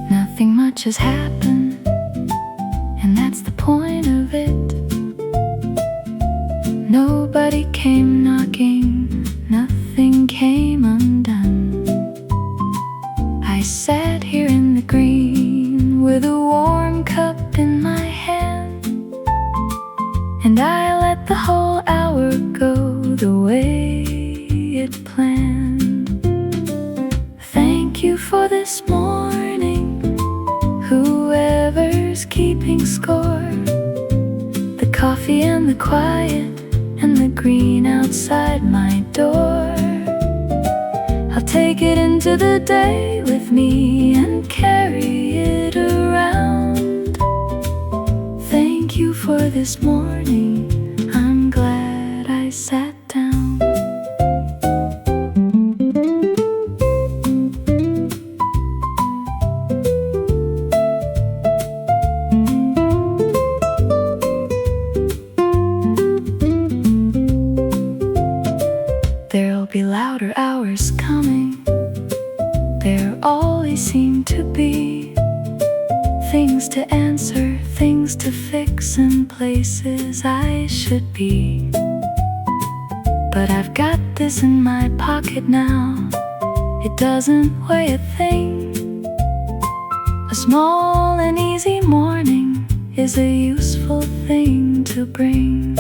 Nothing much has happened, and that's the point of it. Nobody came knocking, nothing came undone. I sat here in the green with a warm cup in my hand, and I let the whole hour go the way it planned. Thank you for this morning, whoever's keeping score. The coffee and the quiet and the green outside my door. I'll take it into the day with me and carry it around. Thank you for this morning, I'm glad I sat down. be louder hours coming. There always seem to be things to answer, things to fix, and places I should be. But I've got this in my pocket now. It doesn't weigh a thing. A small and easy morning is a useful thing to bring.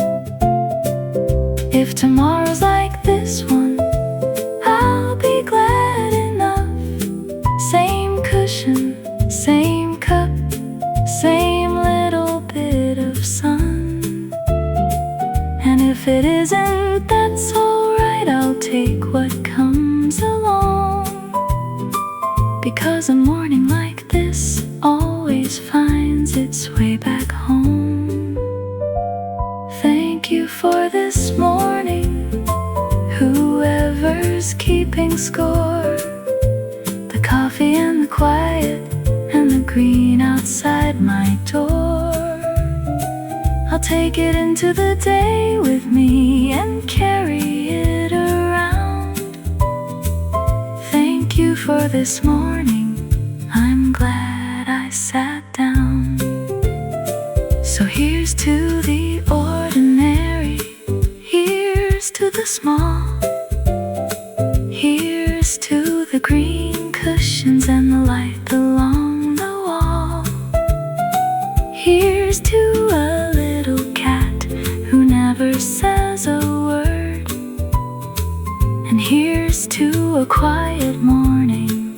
If tomorrow's like this one, I'll be glad enough. Same cushion, same cup, same little bit of sun. And if it isn't, that's alright, I'll take what comes along. Because a morning like this always finds its way back home. Thank you for this morning, whoever's keeping score. The coffee and the quiet and the green outside my door. I'll take it into the day with me and carry it around. Thank you for this morning, I'm glad I sat down. So here's to the ordinary, here's to the small, here's to the green cushions and the light along the wall. Here's to a little cat who never says a word. And here's to a quiet morning,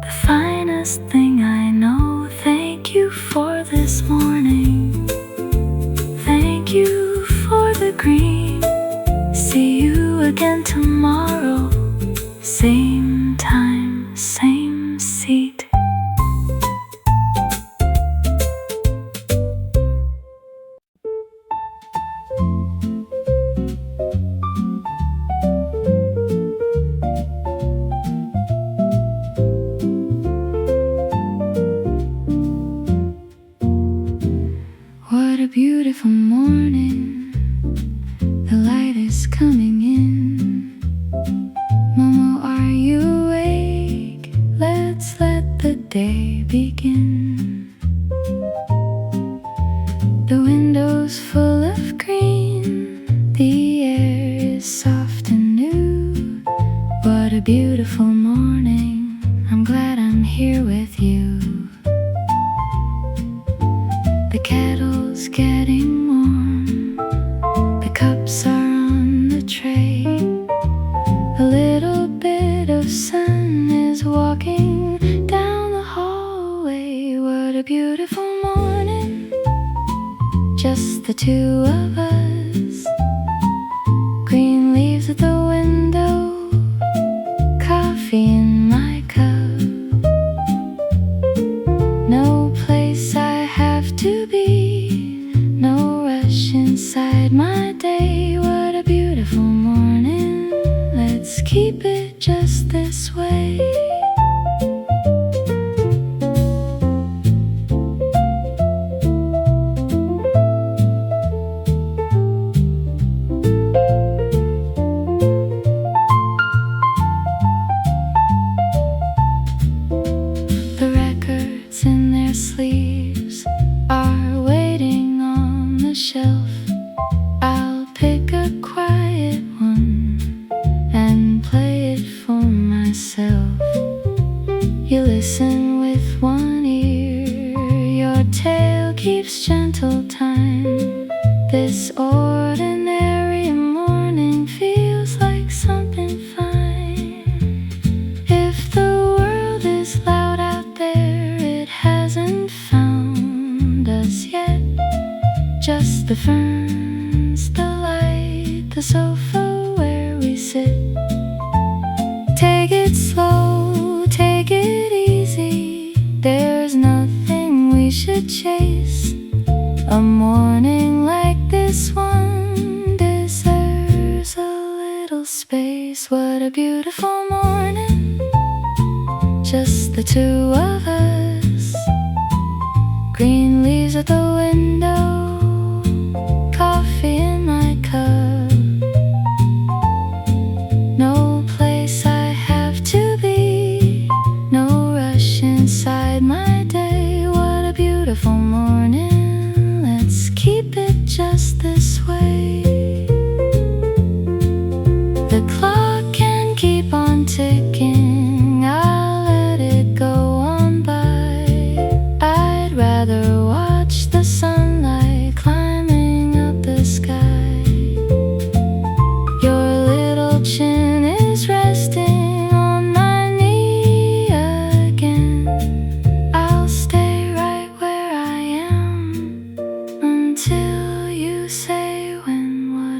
the finest thing I know. Thank you for this morning. Thank you for the green. See you again tomorrow. Same time, same seat. What a beautiful morning. The light is coming in. Momo, are you awake? Let's let the day begin. The window's full of green. The air is soft and new. What a beautiful morning. I'm glad I'm here with you. The kettle's getting warm. The cups are on the tray. A little bit of sun is walking down the hallway. What a beautiful morning, just the two of us. Green leaves at the window, coffee in my cup. No place I have to be, no rush inside my day. What a beautiful morning, let's keep it just this way. The records in their sleeves are waiting on the shelf. I'll pick a quiet one and play it for myself. You listen with one ear, your tail keeps gentle time. This ordinary morning feels like something fine. If the world is loud out there, it hasn't found us yet. Just the ferns, the light, the sofa where we sit. Take it slow, take it easy. There's nothing we should chase. A morning like this one deserves a little space. What a beautiful morning, just the two of us. Green leaves at the window, coffee in my cup.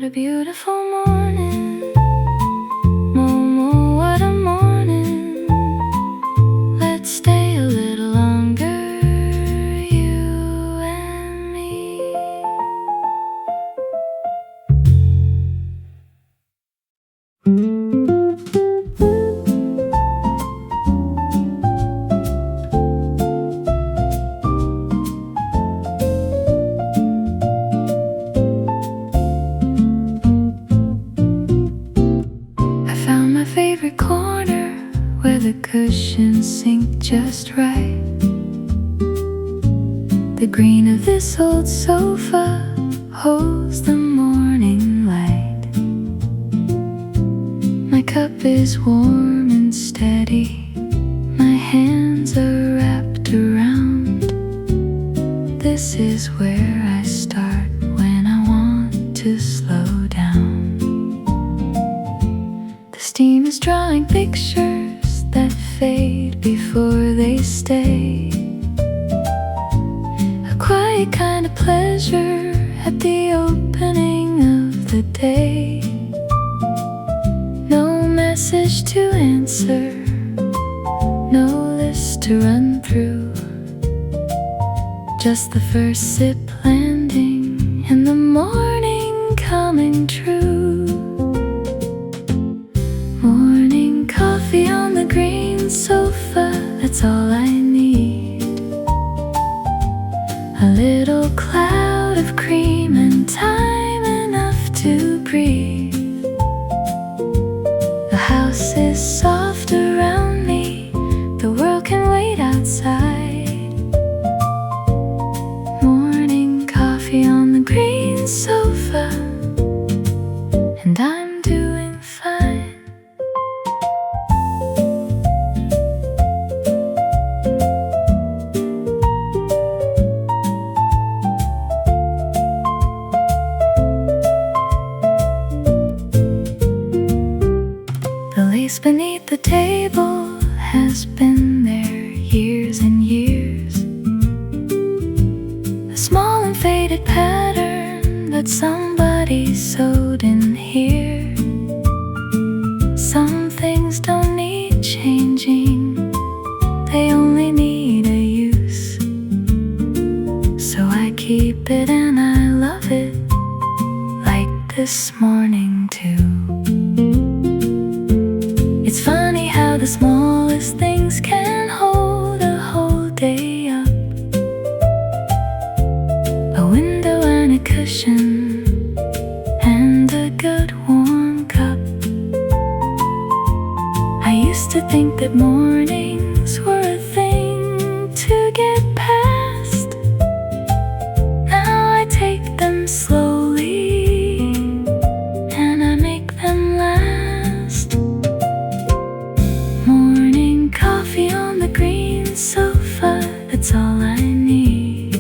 What a beautiful morning, Momo, what a morning. Let's stay a little longer, you and me. Favorite corner where the cushions sink just right. The green of this old sofa holds the morning light. My cup is warm and steady, my hands are wrapped around. This is where I start when I want to slow down. Steam is drawing pictures that fade before they stay. A quiet kind of pleasure at the opening of the day. No message to answer, no list to run through. Just the first sip landing and the morning coming true. Morning coffee on the green sofa, that's all I need. A little cloud of cream and time enough to breathe. The house is soft around me, the world can wait outside. Morning coffee on the green sofa, and I'm doing fine. Beneath the table has been there years and years. A small and faded pattern that somebody sewed in here. Some things don't need changing, they only need a use. So I keep it and I love it, like this morning too. It's funny how the smallest things can hold a whole day up. A window and a cushion and a good warm cup. I used to think that mornings were a thing to get past. Now I take them slowly and I make them last. Morning coffee on the green sofa, that's all I need.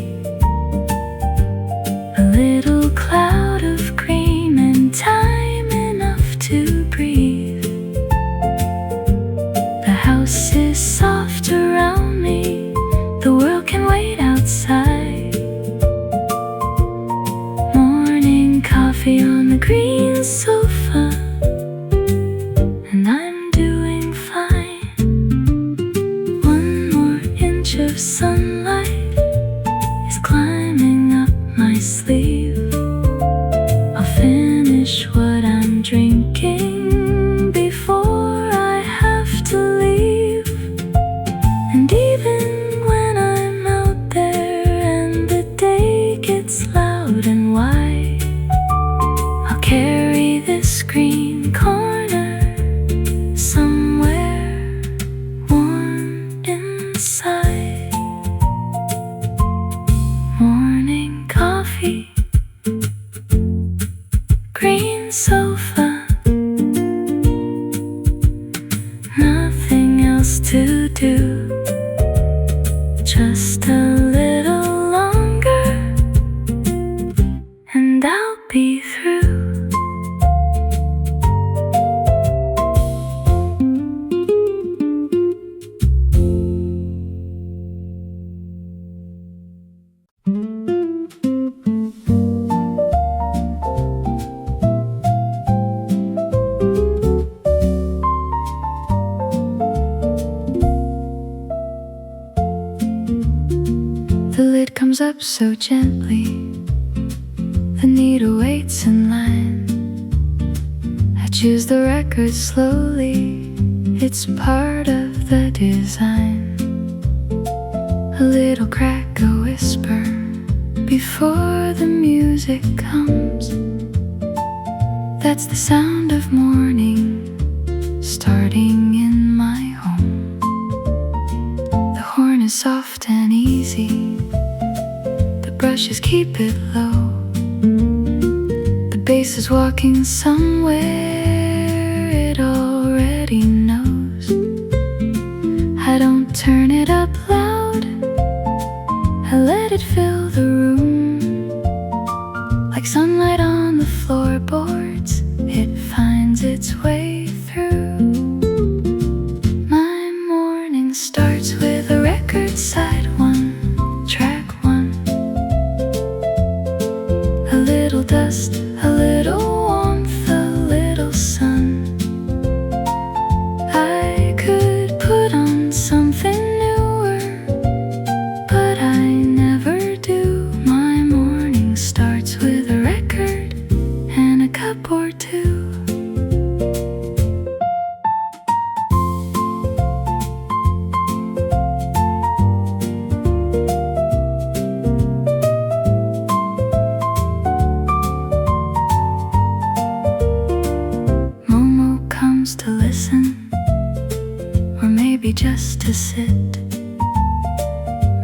A little cloud of cream and time enough to breathe. The house is soft around me, the world can wait outside. Morning coffee on the green sofa, and I'm doing fine. One more inch of sunlight is climbing up my sleeve. I'll finish what I'm drinking before I have to leave. And even when I'm out there and the day gets loud and wide, I'll carry this green corner somewhere warm inside. Morning coffee, green sofa, nothing else to do, just a little longer and I'll be through. comes up so gently. The needle waits in line. I choose the record slowly. It's part of the design. A little crack, a whisper before the music comes. That's the sound of morning starting in my home. The horn is soft and easy. The brushes keep it low. The bass is walking somewhere it already knows. I don't turn it up loud. I let it fill the room. Like sunlight on the floorboards, it finds its way through. My morning starts with a record side one, track one. A little dust, a little warmth, a little sun. I could put on something newer, but I never do. My morning starts with a record and a cup or two. Momo comes to listen, or maybe just to sit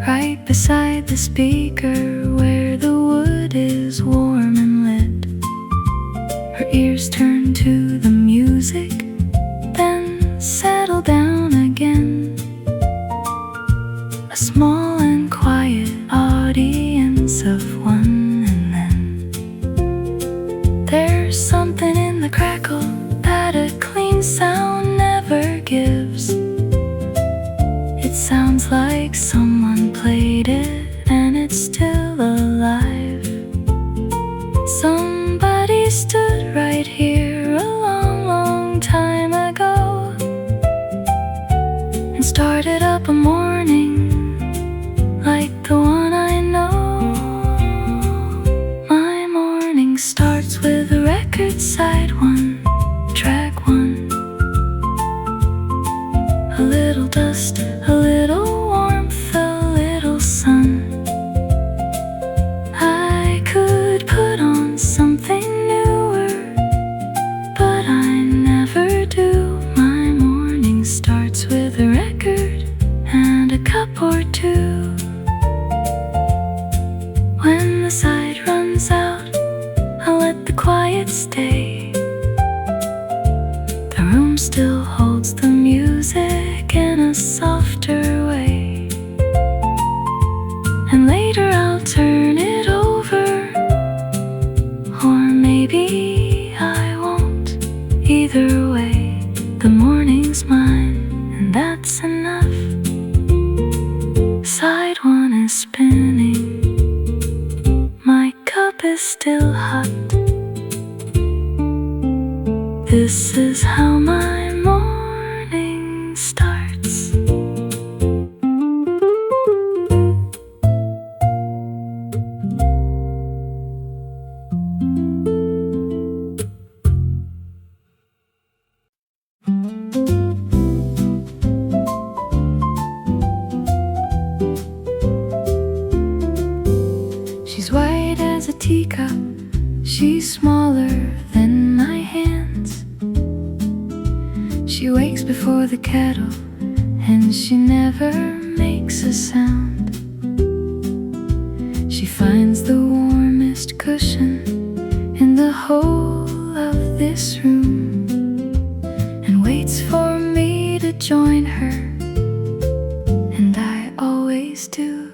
right beside the speaker where the wood is warm and lit. Her ears turn to the music, then settle down again. A small and quiet audience of one, and then there's something in the crackle that a clean sound never gives. It sounds like someone played it and it's still alive. Somebody stood right here a long, long time ago and started up a morning like the one I know. My morning starts with a record side one, track one. A little dust, a little warmth, a little sun. I could put on something newer, but I never do. My morning starts with a record and a cup or two. When the side runs out, I'll let the quiet stay. The room still holds the music in a softer way. And later I'll turn it over, or maybe I won't. Either way, the morning's mine, and that's enough. Side one is spinning. My cup is still hot. This is how my morning starts. She's white as a teacup. She's smaller than my hands. She wakes before the kettle, and she never makes a sound. She finds the warmest cushion in the whole of this room, and waits for me to join her, and I always do.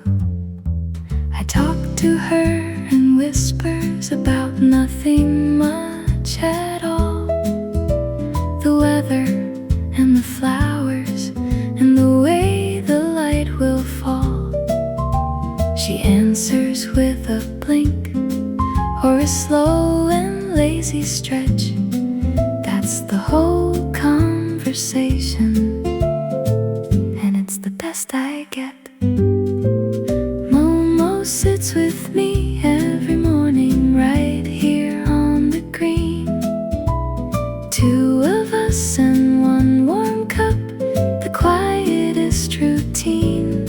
I talk to her in whispers about nothing much at all. The weather and the flowers and the way the light will fall. She answers with a blink or a slow and lazy stretch. That's the whole conversation, and it's the best I get. Momo sits with me every morning right here on the green. Two of us and one warm cup, the quietest routine.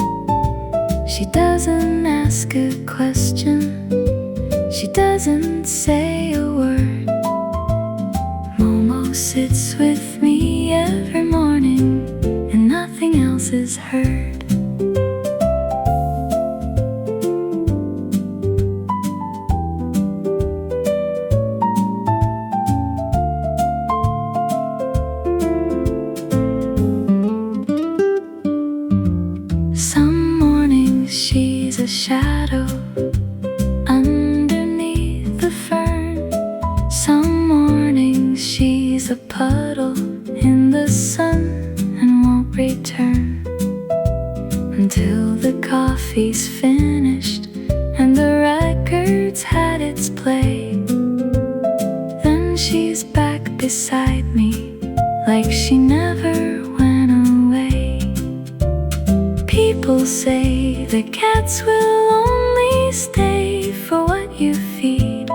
She doesn't ask a question, she doesn't say a word. Momo sits with me every morning, and nothing else is heard. Some mornings she's a shadow underneath the fern. Some mornings she's a puddle in the sun and won't return until the coffee's finished and the record's had its play. Then she's back beside me like she never went away. People say the cats will only stay for what you feed,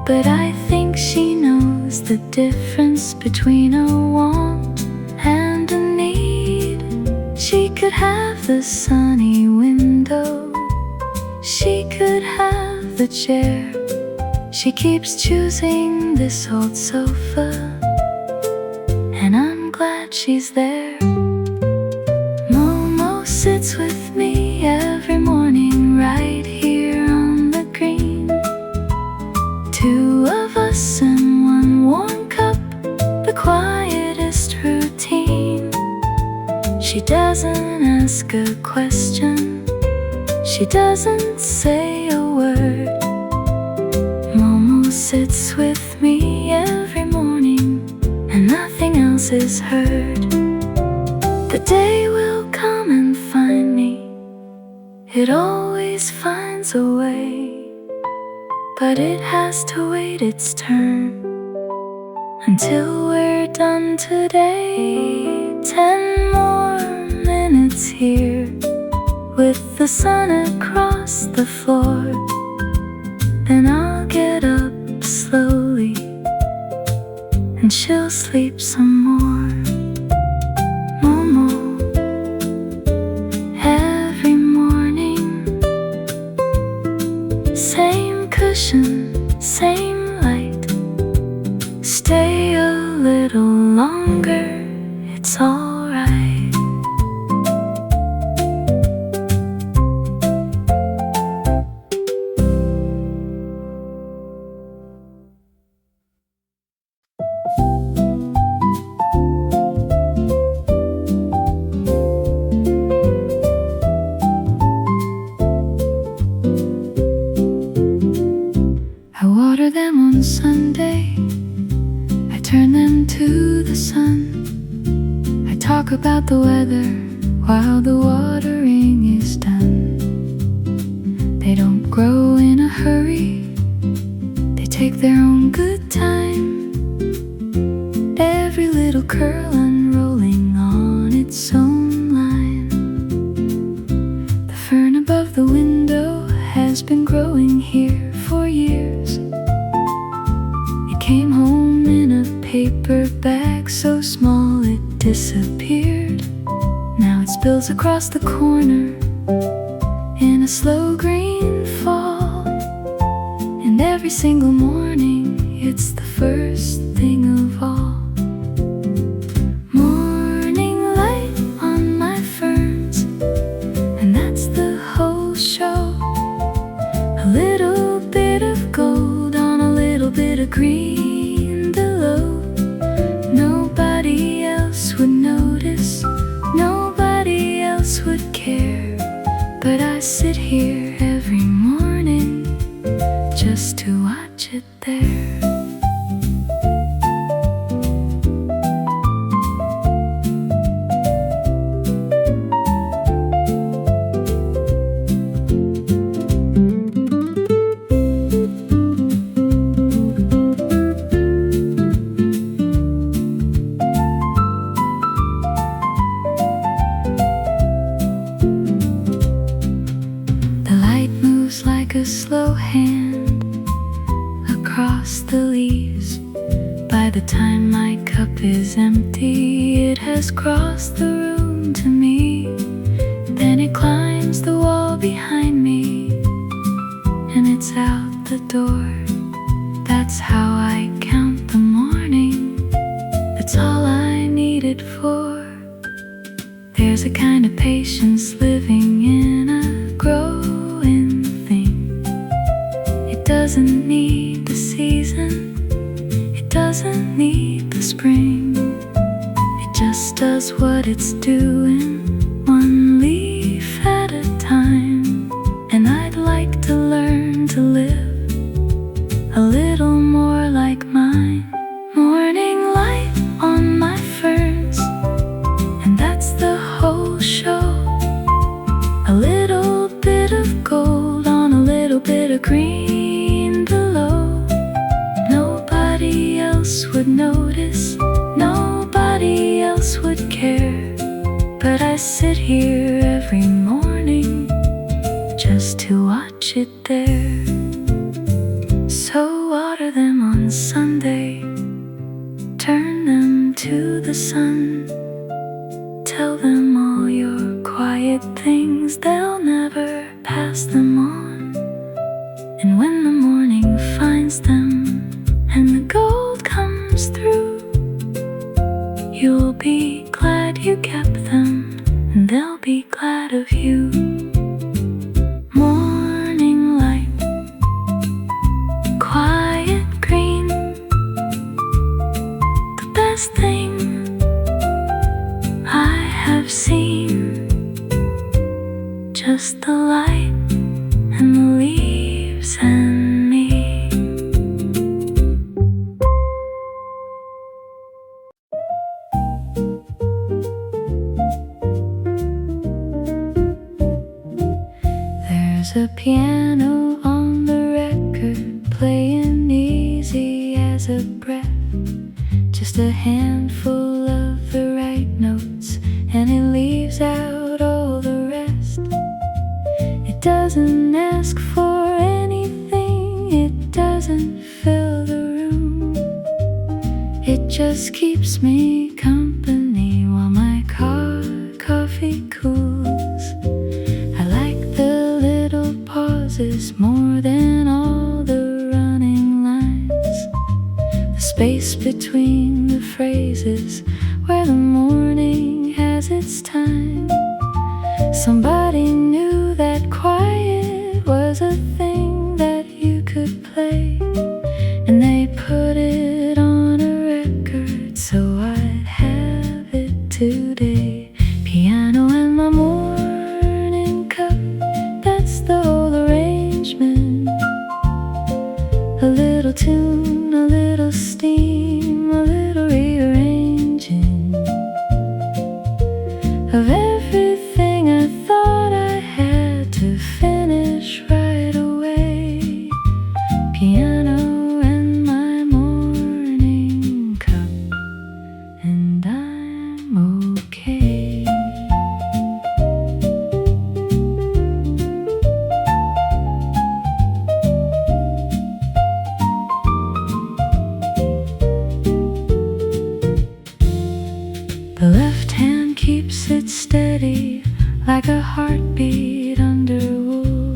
but I think she knows the difference between a want and a need. She could have the sunny window, she could have the chair. She keeps choosing this old sofa, and I'm glad she's there. Momo sits with me every morning right here on the green. Two of us and one warm cup, the quietest routine. She doesn't ask a question, she doesn't say a word. Momo sits with me every morning, and nothing else is heard. The day will come and find me, it always finds a way, but it has to wait its turn until we're done today. 10 more minutes here with the sun across the floor, then I'll get up slowly and she'll sleep some more. Momo, every morning, same cushion, same light. Stay a little longer, it's alright. I water them on Sunday, I turn them to the sun. I talk about the weather while the watering is done. They don't grow in a hurry, they take their own good time. Every little curl unrolling on its own line. The fern above the window has been growing here for years. It came home in a paper bag so small it disappeared. Now it spills across the corner in a slow green fall. And every single morning it's the first thing of all. Morning light on my ferns, and that's the whole show. A little bit of gold on a little bit of green below. Nobody else would notice, nobody else would care, but I sit here every morning just to watch it there. By the time my cup is empty, it has crossed the room to me. Then it climbs the wall behind me, and it's out the door. That's how I count the morning. That's all I need it for. There's a kind of patience living in a growing thing. It doesn't need the season, it doesn't need the spring. It just does what it's doing, one leaf at a time. And I'd like to learn to live a little more like mine. Morning light on my ferns, and that's the whole show. A little bit of gold on a little bit of green below. Nobody else would notice, nobody else would care, but I sit here every morning just to watch it there. So water them on Sunday, turn them to the sun. Tell them all your quiet things, they'll never pass them on. And when the morning finds them and the gold comes through, you'll be glad you kept them, and they'll be glad of you. Morning light, quiet green, the best thing I have seen. Just the light and the leaves and me. There's a piano on the record, playing easy as a breath. Just a handful of the right notes, and it leaves out all the rest. It doesn't ask for anything, it doesn't fill the room. It just keeps me company while my coffee cools. I like the little pauses more than all the running lines. The space between the phrases where the morning has its time. Somebody knew that quiet was a thing that you could play, and they put it on a record so I'd have it today. Piano and my morning cup, that's the whole arrangement. A little tune, a little steam, a little rearranging of everything I thought I had to finish right away. Piano and my morning cup, and I'm okay. The left hand keeps it steady like a heartbeat under wool.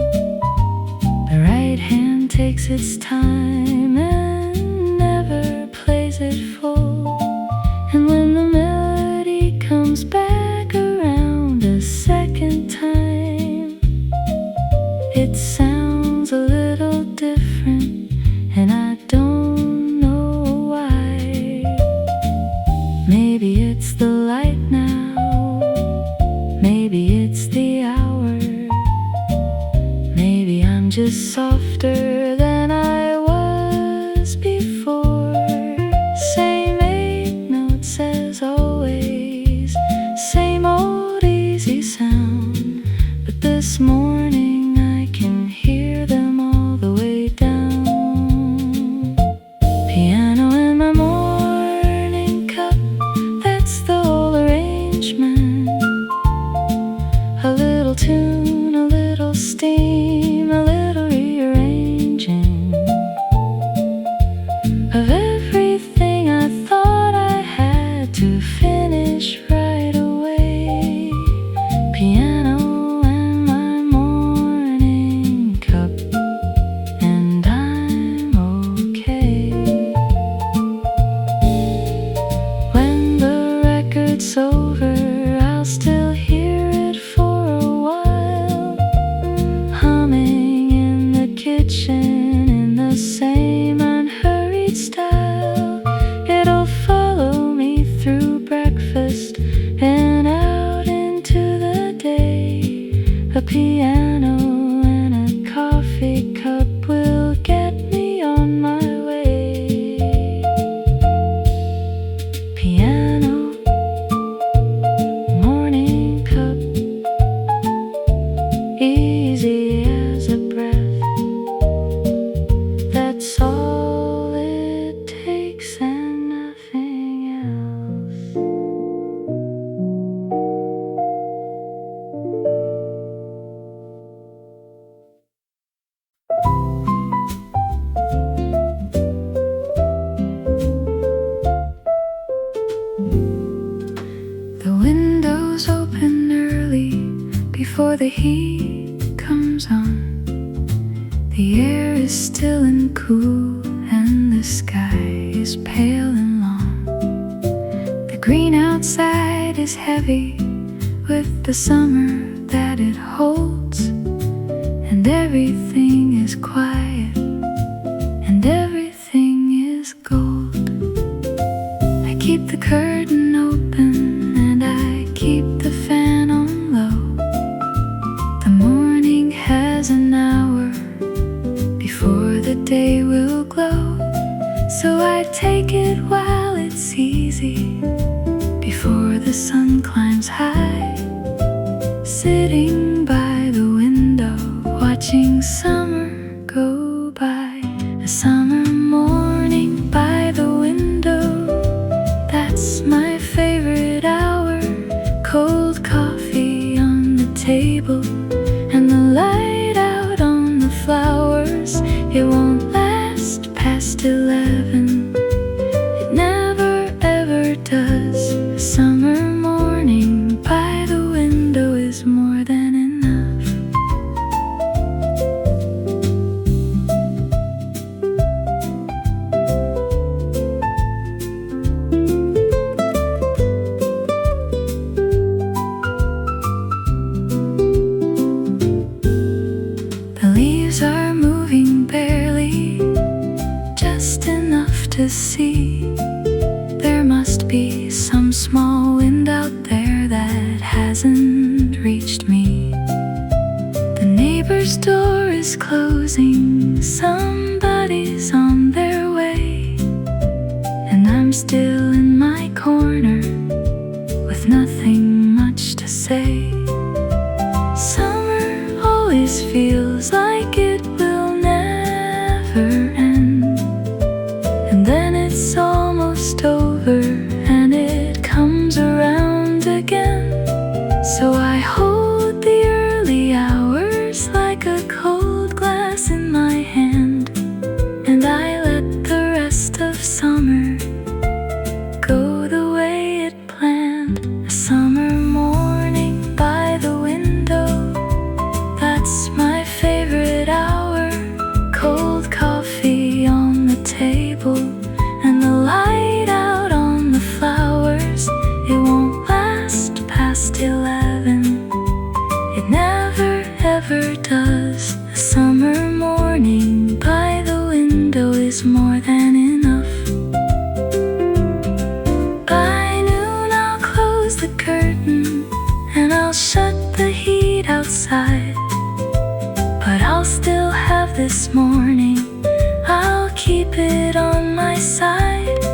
The right hand takes its time and never plays it full. And when the melody comes back around a second time, it sounds a little different, and I don't know why. Maybe it's the light now, maybe it's the hour, maybe I'm just softer than I was before the heat comes on. The air is still and cool, and the sky is pale and long. The green outside is heavy with the summer that it holds, and everything is quiet, and everything is gold. I keep the curtain open, and I keep the fan on low. The morning has an hour before the day will glow, so I take it while it's easy, before the sun climbs high. Sitting by the window, watching summer go by. A summer morning by the window, that's my favorite hour. Cold coffee on the table, and the light out on the flowers. It won't last past 11, it never ever does. A summer morning by the window is more than enough. The leaves are moving barely, just enough to see. There must be some small wind out there that hasn't reached me. The neighbor's door is closing, somebody's on their way, and I'm still in my corner with nothing much to say. Summer always feels like it will never end, and then it's almost over and it comes around again. So I hold the early hours like a cold glass in my hand, and I let the rest of summer go the way it planned. A summer morning by the window, that's my favorite hour. Cold coffee on the table, and the light out on the flowers. It won't last past 11, it never ever does. A summer morning by the window is more than enough. By noon I'll close the curtain, and I'll shut the heat outside, but I'll still have this morning, I'll keep it on my side.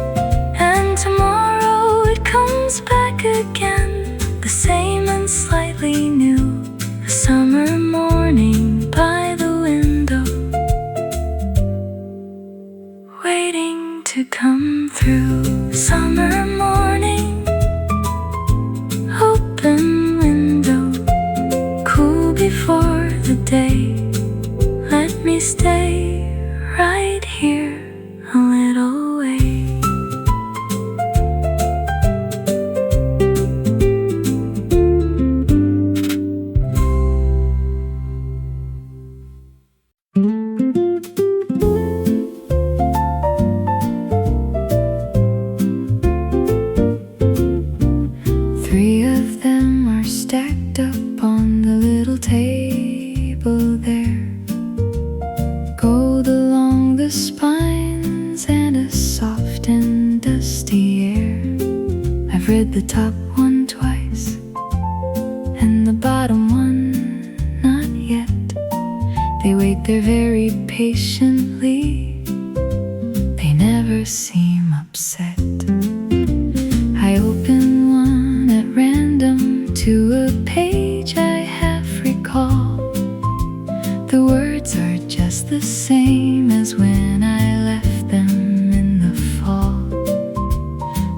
And tomorrow it comes back again, the same and slightly new. A summer morning by the window, waiting to come through. Summer morning, open window, cool before the day. Let me stay right here a little way. Three of them are stacked up on the little table there. Gold along the spines and a soft and dusty air. I've read the top one twice and the bottom one not yet. They wait there very patiently, they never seem upset. I open one at random to a page I half recall. The words are just the same as when I left them in the fall,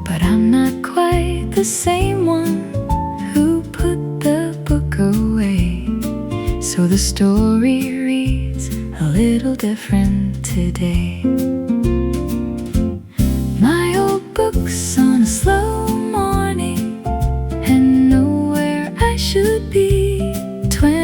but I'm not quite the same one who put the book away. So the story reads a little different today. My old book's on a slow morning, and nowhere I should be. 20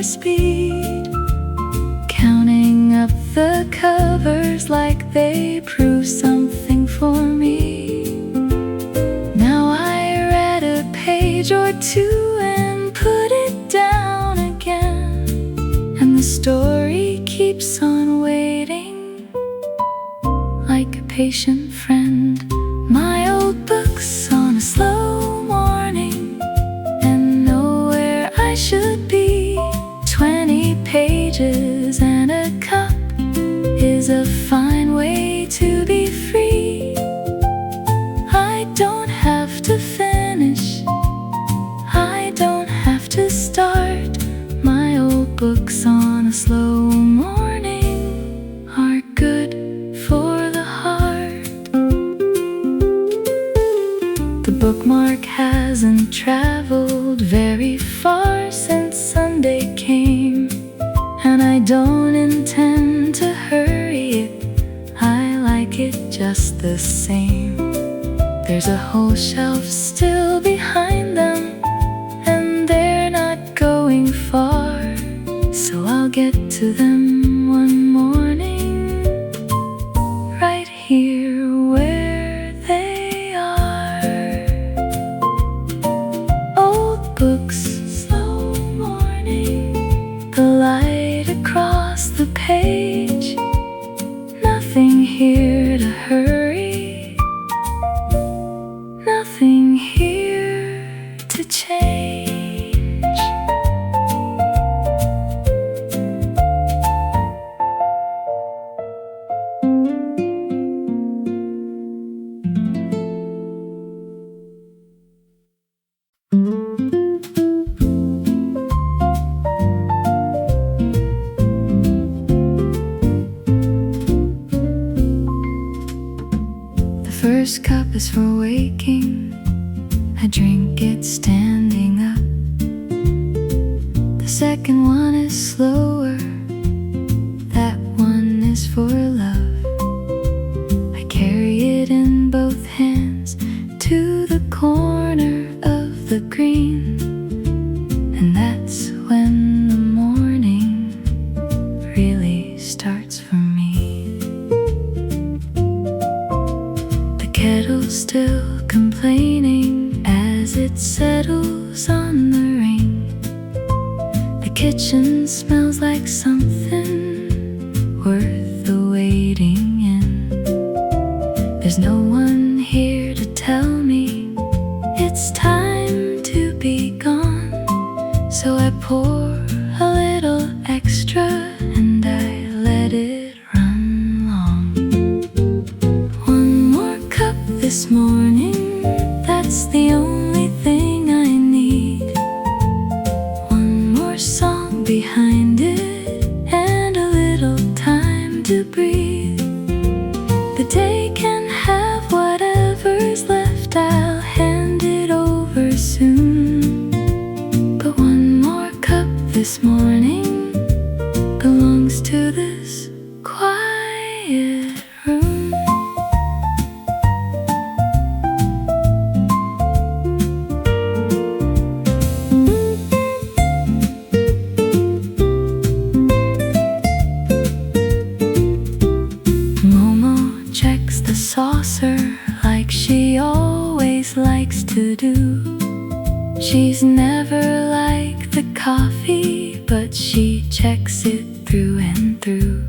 more speed, counting up the covers like they prove something for me. Now I read a page or two and put it down again, and the story keeps on waiting like a patient friend. My old book's on a slow morning and know where I should be. 20 pages and a cup is a fine way to be free. I don't have to finish, I don't have to start. My old books on a slow morning are good for the heart. The bookmark hasn't traveled very far since Sunday came, and I don't intend to hurry it, I like it just the same. There's a whole shelf still behind them, and they're not going far, so I'll get to them one morning, right here where they are. Old books, slow morning, the light across the page. Nothing here to hurry, nothing here to change. The first cup is for waking, I drink it standing up. The second one is slower, that one is for love. I carry it in both hands to the corner of the green, and that's when the morning really starts for me. The kettle's still complaining as it settles on the ring. The kitchen smells like something worth the waiting in. There's no one here to tell me it's time to be gone, so I pour a little extra and I let it run long. One more cup this morning, that's the only thing I need. One more song behind it and a little time to breathe. The day can have whatever's left, I'll hand it over soon. But one more cup this morning belongs to this quiet room. Momo checks the saucer like she always likes to do. She's never liked the coffee, but she checks it through and through.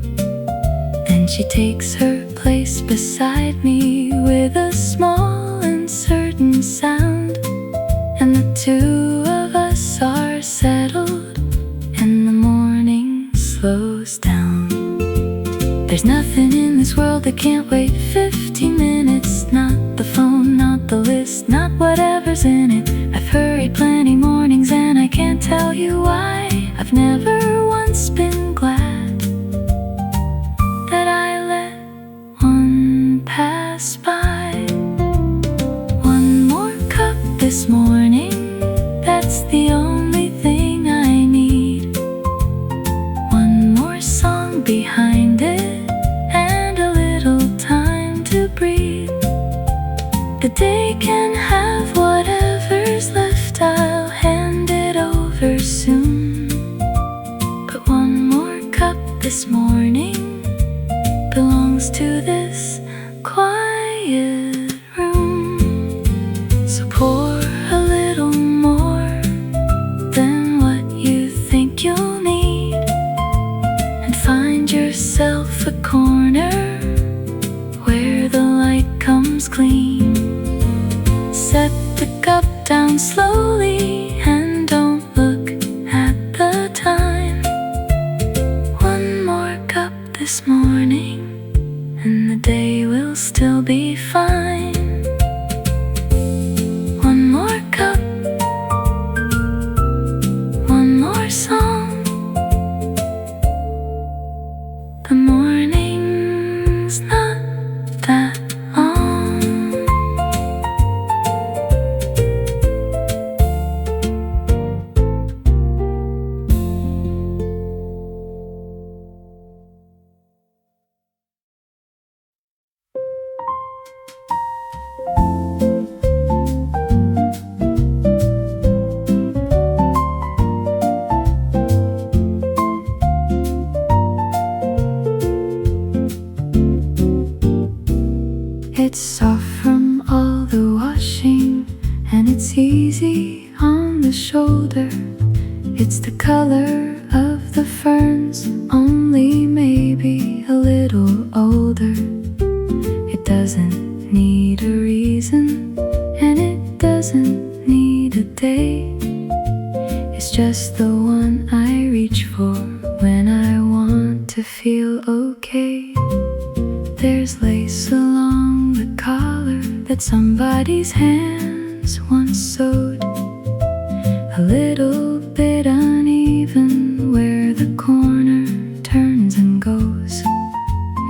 Then she takes her place beside me with a small and certain sound, and the two of us are settled, and the morning slows down. There's nothing in this world that can't wait 15 minutes. Not the phone, not the list, not whatever's in it. I've hurried plenty mornings and I can't tell you why. I've never once been glad that I let one pass by. One more cup this morning, that's the only thing I need. One more song behind it and a little time to breathe. The day can have whatever's left, I'll hand it over soon. It's the color of the ferns, only maybe a little older. It doesn't need a reason, and it doesn't need a day. It's just the one I reach for when I want to feel okay. There's lace along the collar that somebody's hands once sewed, a little bit uneven where the corner turns and goes.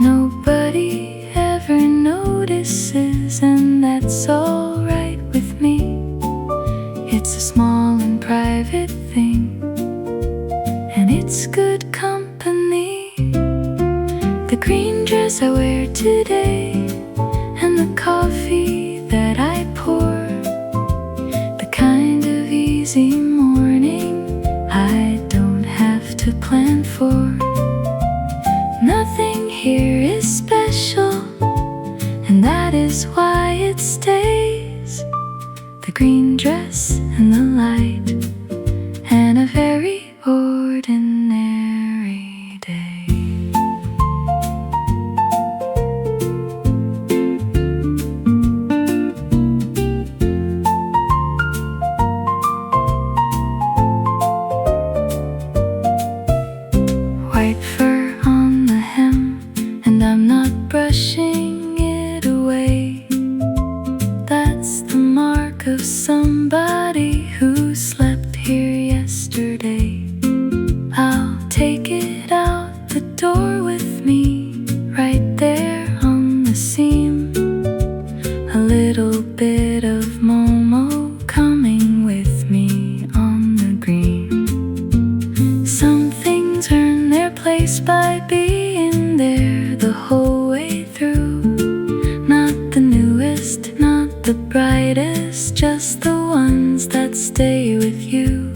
Nobody ever notices, and that's alright with me. It's a small and private thing, and it's good company. The green dress I wear today, and the coffee that I pour, the kind of easy morning I don't have to plan for. Nothing here is special, and that is why it stays. The green dress and the light, and a very ordinary day. White fur on the hem, and I'm not brushing it away. That's the mark of somebody who slept here yesterday. I'll take it out the door with me, right there on the seam. A little bit of Momo coming with me on the green. Some things earn their place by being there the whole way through. Not the newest, not the brightest, just the ones that stay with you.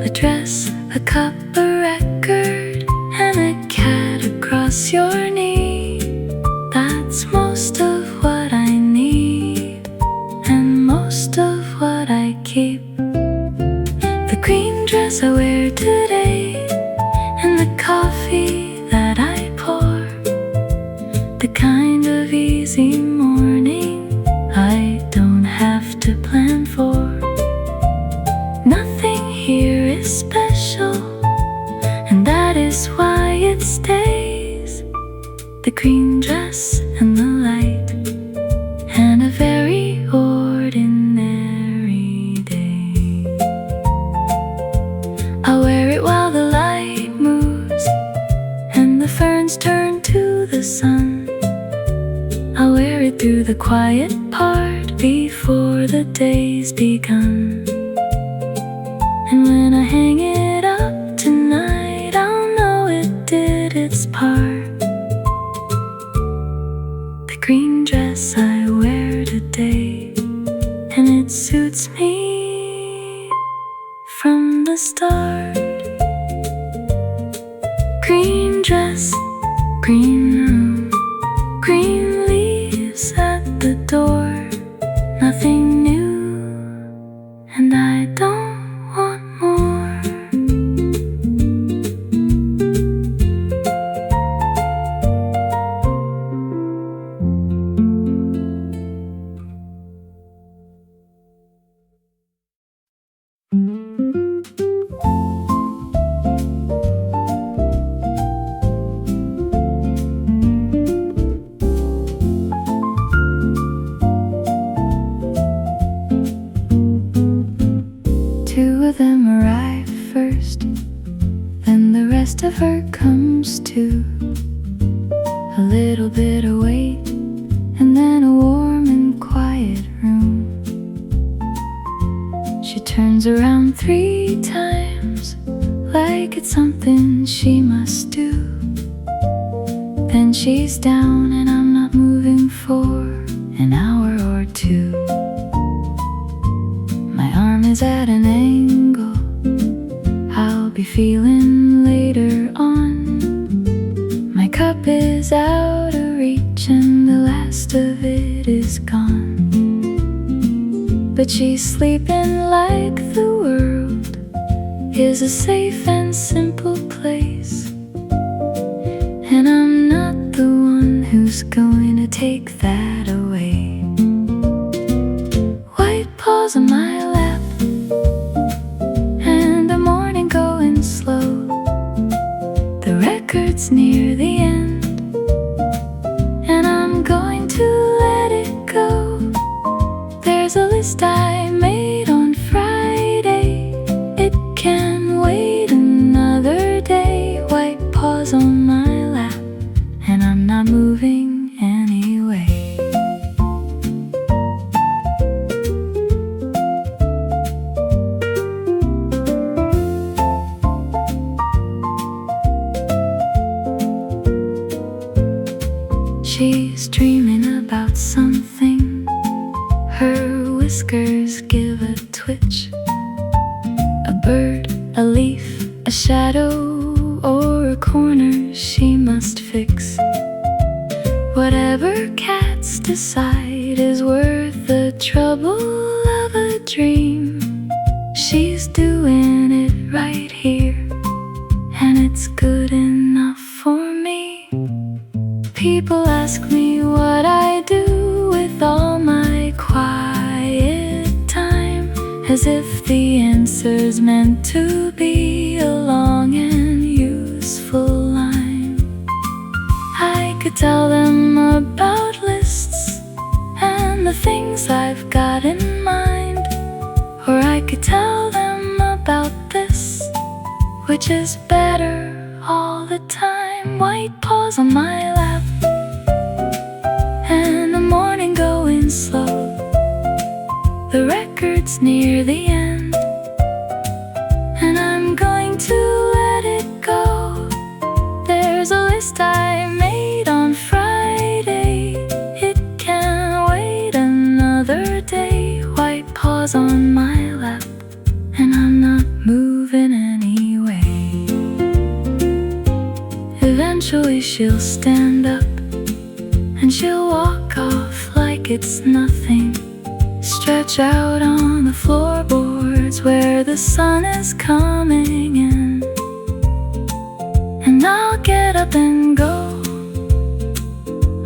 A dress, a cup, a record, and a cat across your knee. That's most of what I need, and most of what I keep. The green dress I wear today, and the coffee that I pour, the kind of easy morning I don't have to plan for. Nothing here is special, and that is why it stays. The green dress and the light, and a very ordinary day. I'll wear it while the light moves, and the ferns turn to the sun. I'll wear it through the quiet part before the day's begun. And when I hang it up tonight, I'll know it did its part. The green dress I wear today, and it suits me from the start. Green dress, green room, green leaves at the door. Nothing new, and I don't want more. Two of them arrive first, then the rest of her comes too. A little bit of wait, and then a warm and quiet room. She turns around 3 times, like it's something she must do. Then she's down, and I'm not moving for an hour or 2. My arm is at an angle, I'll be feeling later on. My cup is out of reach, and the last of it is gone. But she's sleeping like the world is a safe and simple place, and I'm not the one who's going to take that away. White paws on my lap, and the morning going slow. The record's near the end, and I'm going to let it go. There's a list I made on Friday. It can wait another day. White paws on my lap, and I'm not moving anyway. She's dreaming about something. Her whiskers give a twitch. A bird, a leaf, a shadow, or a corner she must fix. Whatever cats decide is worth the trouble of a dream. She's doing it right here, and it's good enough for me. People ask me what I do with all my quiet time, as if the answer's meant to be a long and useful line. I could tell them about lists and the things I've got in mind, or I could tell them about this, which is better all the time. White paws on my lap, and the morning going slow. The record's near the end, and I'm going to let it go. There's a list I made on Friday. It can wait another day. White paws on my lap, and I'm not moving anyway. Eventually she'll stand up, and she'll walk off like it's nothing. Stretch out on the floorboards where the sun is coming in, and I'll get up and go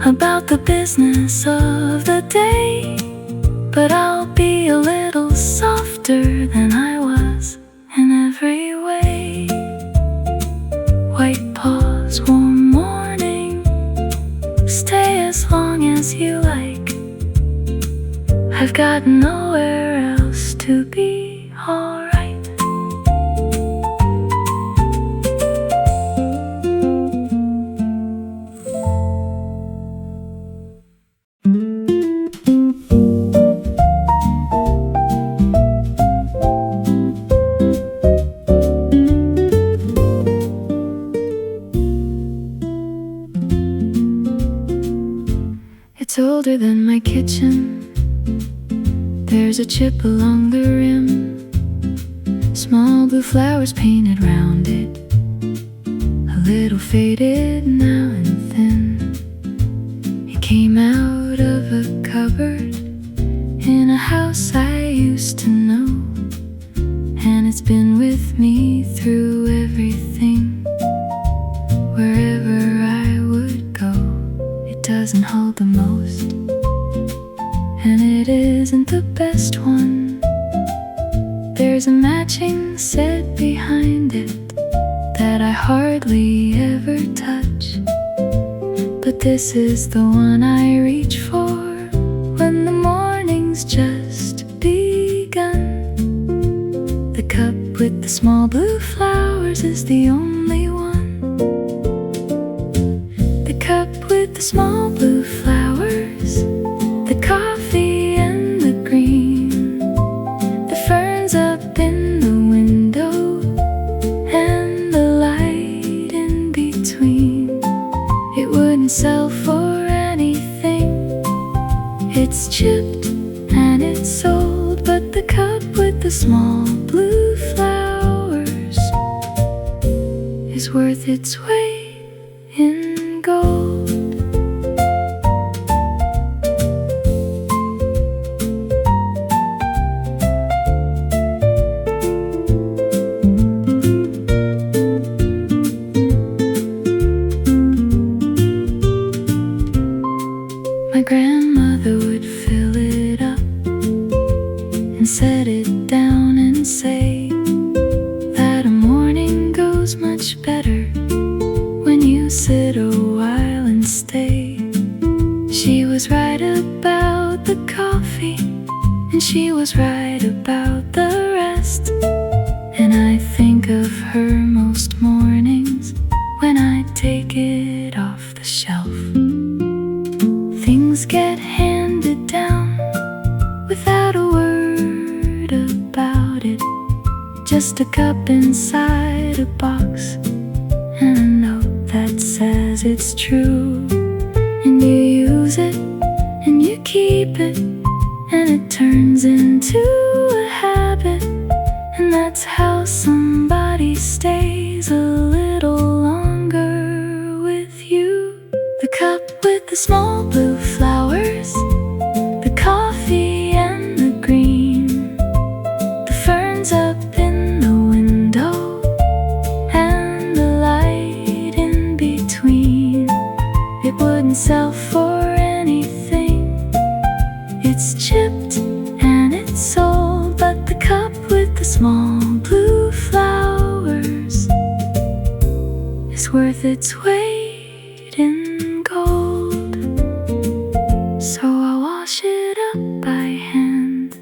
about the business of the day. But I'll be a little softer than I was in every way. White paws, warm morning, stay as long as you like. I've got nowhere else to be, alright. It's older than my kitchen. There's a chip along the rim, small blue flowers painted round it, a little faded now and then. It came out of a cupboard in a house I used to know, and it's been with me through everything. Wherever I would go, it doesn't hold the most, and it isn't the best one. There's a matching set behind it that I hardly ever touch, but this is the one I reach for when the morning's just begun. The cup with the small blue flowers is the only one. The cup with the small blue flowers, the coffee and the green, the ferns up in the window, and the light in between. It wouldn't sell for anything. It's chipped and it's sold, but the cup with the small blue flowers is worth its weight in gold. she was right about the rest. And I think of her most mornings when I take it off the shelf. Things get handed down without a word about it. Just a cup inside a box and a note that says it's true. And you use it and you keep it, and it turns into a habit. And that's how somebody stays a little longer with you. The cup with the small blue flowers, the coffee and the green, the ferns up in the window, and the light in between. It wouldn't sell for anything. It's chipped and it's sold, but the cup with the small blue flowers is worth its weight in gold. So I'll wash it up by hand,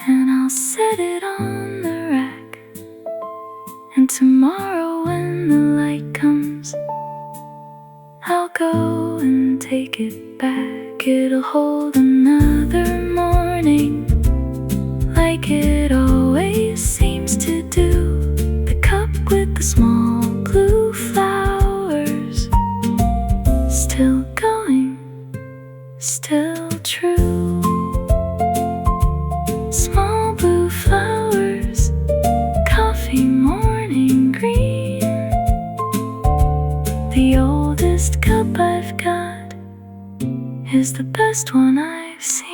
and I'll set it on the rack. And tomorrow when the light comes, I'll go and take it back. It'll hold another morning, like it always seems to do. The cup with the small blue flowers, still going, still true. Small blue flowers, coffee morning green. The oldest cup I've got is the best one I've seen.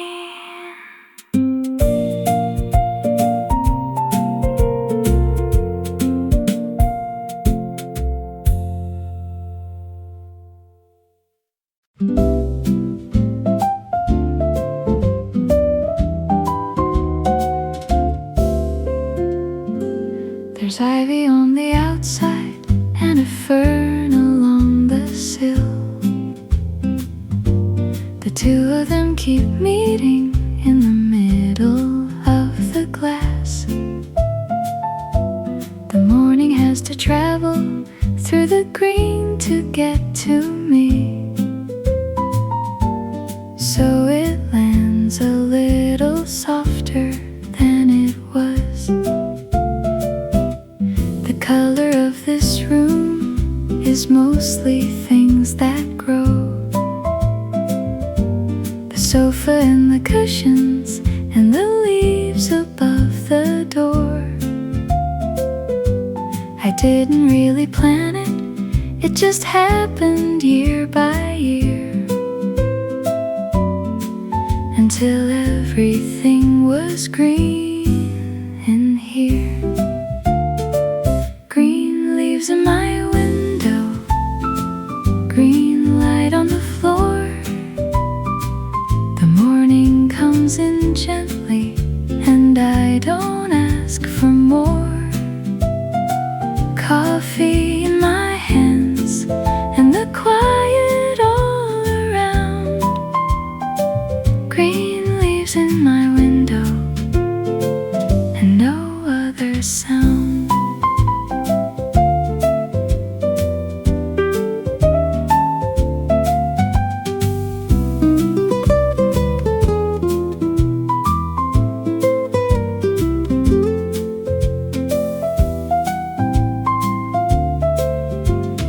There's ivy on the outside and a fern along the sill. The two of them keep meeting in the middle of the glass. The morning has to travel through the green to get to me, so it lands a little softer than it was. The color of this room is mostly things that grow. The sofa and the cushions and the leaves above the door. I didn't really plan it, it just happened year by year, until everything was green in here. Green leaves in my window, green light on the floor. The morning comes in gently, and I don't ask for more. Coffee in my hands and the quiet all around. Green leaves in my window and no other sound.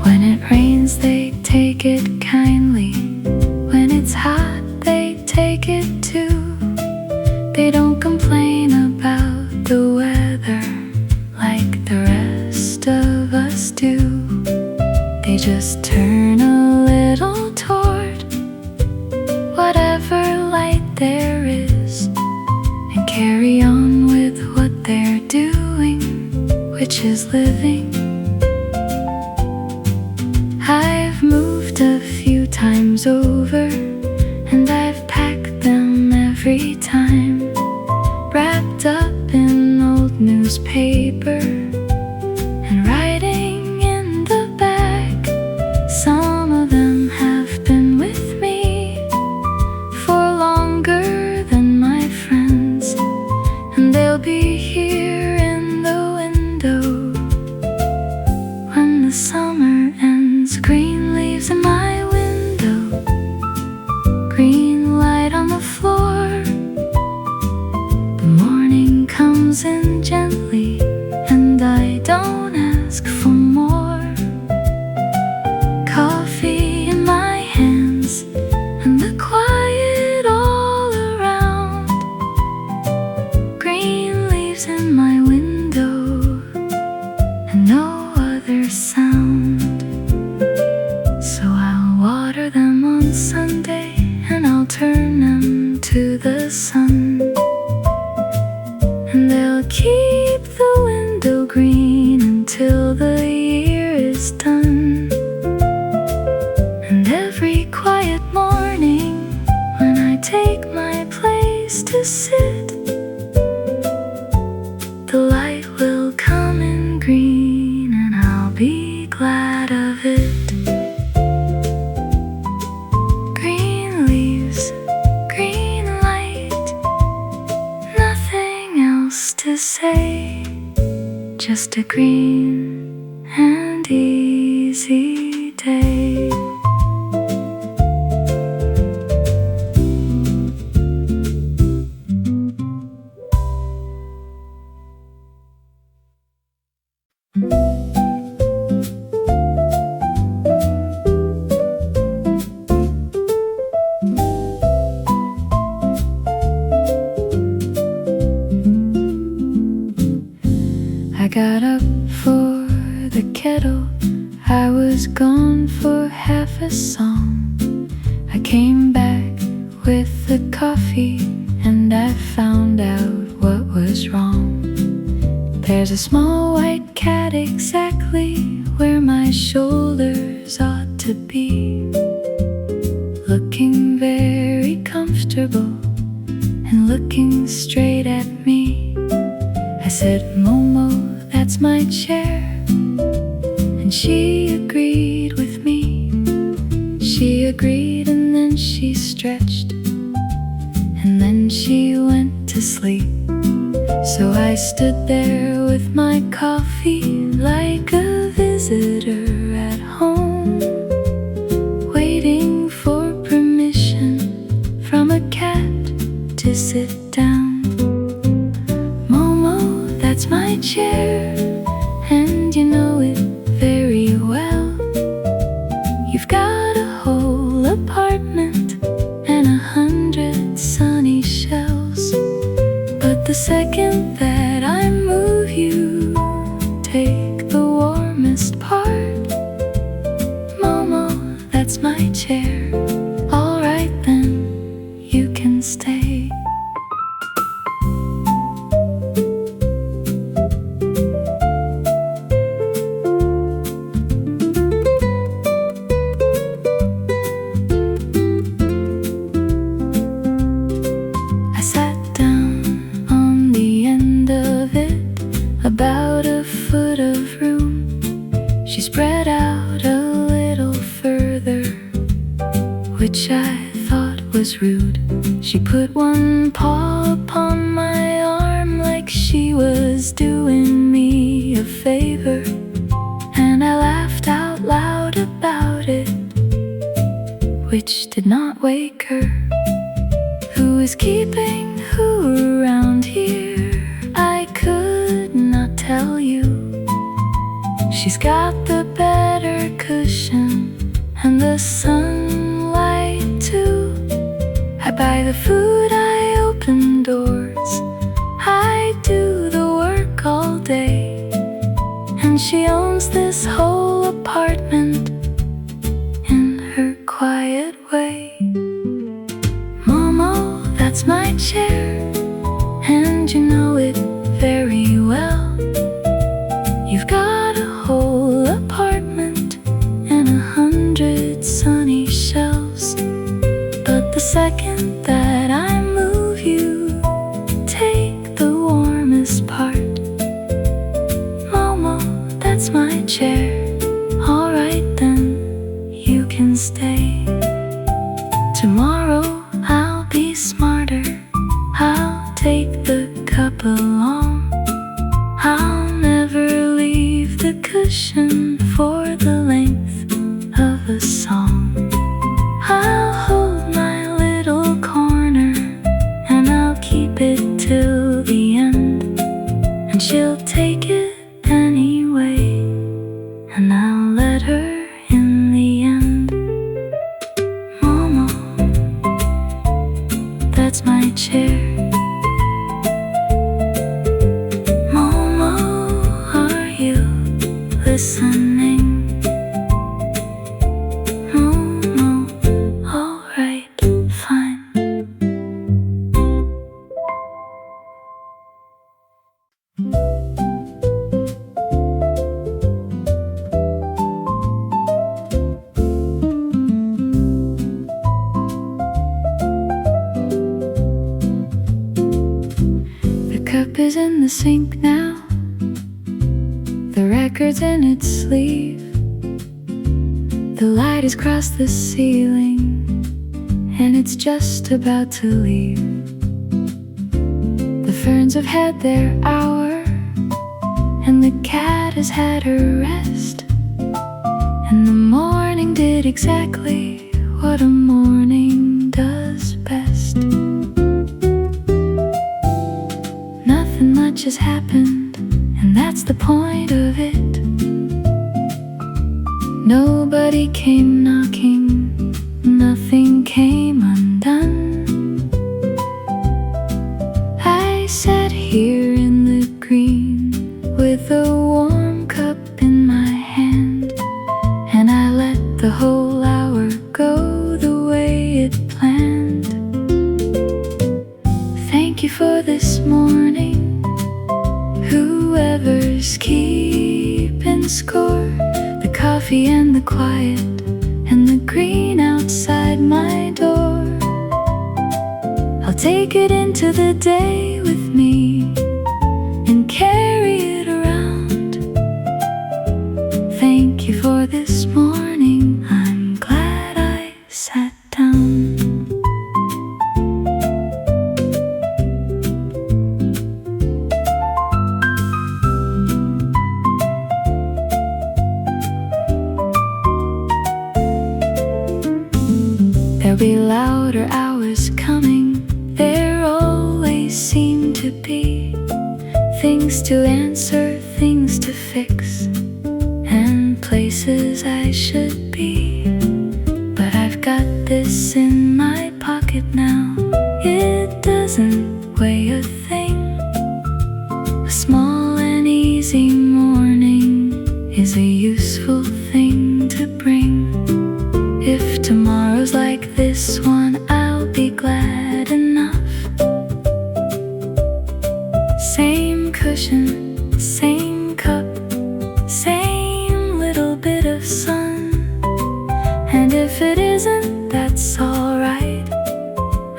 When it rains, they take it kindly. When it's hot, they take it too. They don't complain about the weather like the rest of us do. They just turn a little toward whatever light there is and carry on with what they're doing, which is living. I've moved a few times over, and I've packed them every time, wrapped up in old newspaper and writing in the back. Some of them have been with me for longer than my friends, green until the year is done. And every quiet morning when I take my place to sit, the light will come in green and I'll be glad of it. Green leaves, green light, nothing else to say, just a green and easy day. I got up for the kettle, I was gone for half a song. I came back with the coffee and I found out what was wrong. There's a small white cat exactly where my shoulders ought to be, looking very comfortable and looking straight at me. I said, "Momo, that's my chair," and she agreed with me. She agreed and then she stretched, and then she went to sleep. So I stood there with my coffee like a visitor at home, waiting for permission from a cat to sit down. "Momo, that's my chair, and you know it very well. You've got a whole apartment and 100 sunny shelves, but the second that I move you, take the warmest part. Momo, that's my chair. All right then, you can stay." About a foot of room, she spread out a little further, which I thought was rude. She put one paw upon my arm like she was doing me a favor, and I laughed out loud about it, which did not wake her. Who is keeping who around here? I could not tell you. She's got the better cushion and the sunlight too. I buy the food, I open doors, I do the work all day, and she owns this whole apartment in her quiet way. "Momo, that's my chair, and you know it very well. You've got a whole apartment and 100 sunny shelves, but the second that I move you, take the warmest part. Momo, that's my chair. All right then, you can stay. Tomorrow I'll be smarter, I'll take the cup along. I'll never leave the cushion for the length of a song. I'll hold my little corner and I'll keep it till the end, and she'll take it anyway, and I'll let her in the end. Momo, that's my chair. Momo, are you listening? is in the sink now, the record's in its sleeve. The light has crossed the ceiling, and it's just about to leave. The ferns have had their hour, and the cat has had her rest, and the morning did exactly what a morning does best. Nothing much has happened, and that's the point of it. Nobody came knocking, nothing came undone. I sat here in the green with a warm cup in my hand, and I let the whole hour go the way it planned. Thank you for this morning, whoever's keeping score. The coffee and the quiet and the green outside my door. I'll take it into the day with me and carry it around. Thank you for this morning, I'm glad I sat down. There'll be louder hours coming, there always seem to be things to answer, things to fix, and places I should be. But I've got this in my pocket now, it doesn't weigh a thing. A small and easy morning is a useful thing to bring. If tomorrow's like this one, I'll be glad enough. Same cushion, same cup, same little bit of sun. And if it isn't, that's alright,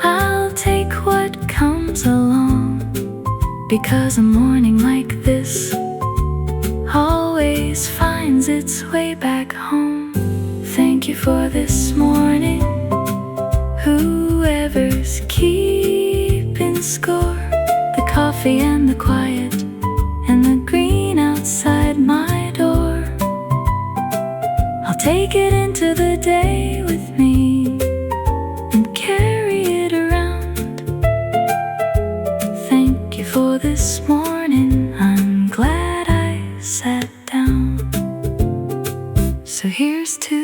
I'll take what comes along. Because a morning like this always finds its way back home. Thank you for this morning, whoever's keeping score. The coffee and the quiet and the green outside my door. I'll take it into the day with me and carry it around. Thank you for this morning, I'm glad I sat down. So here's to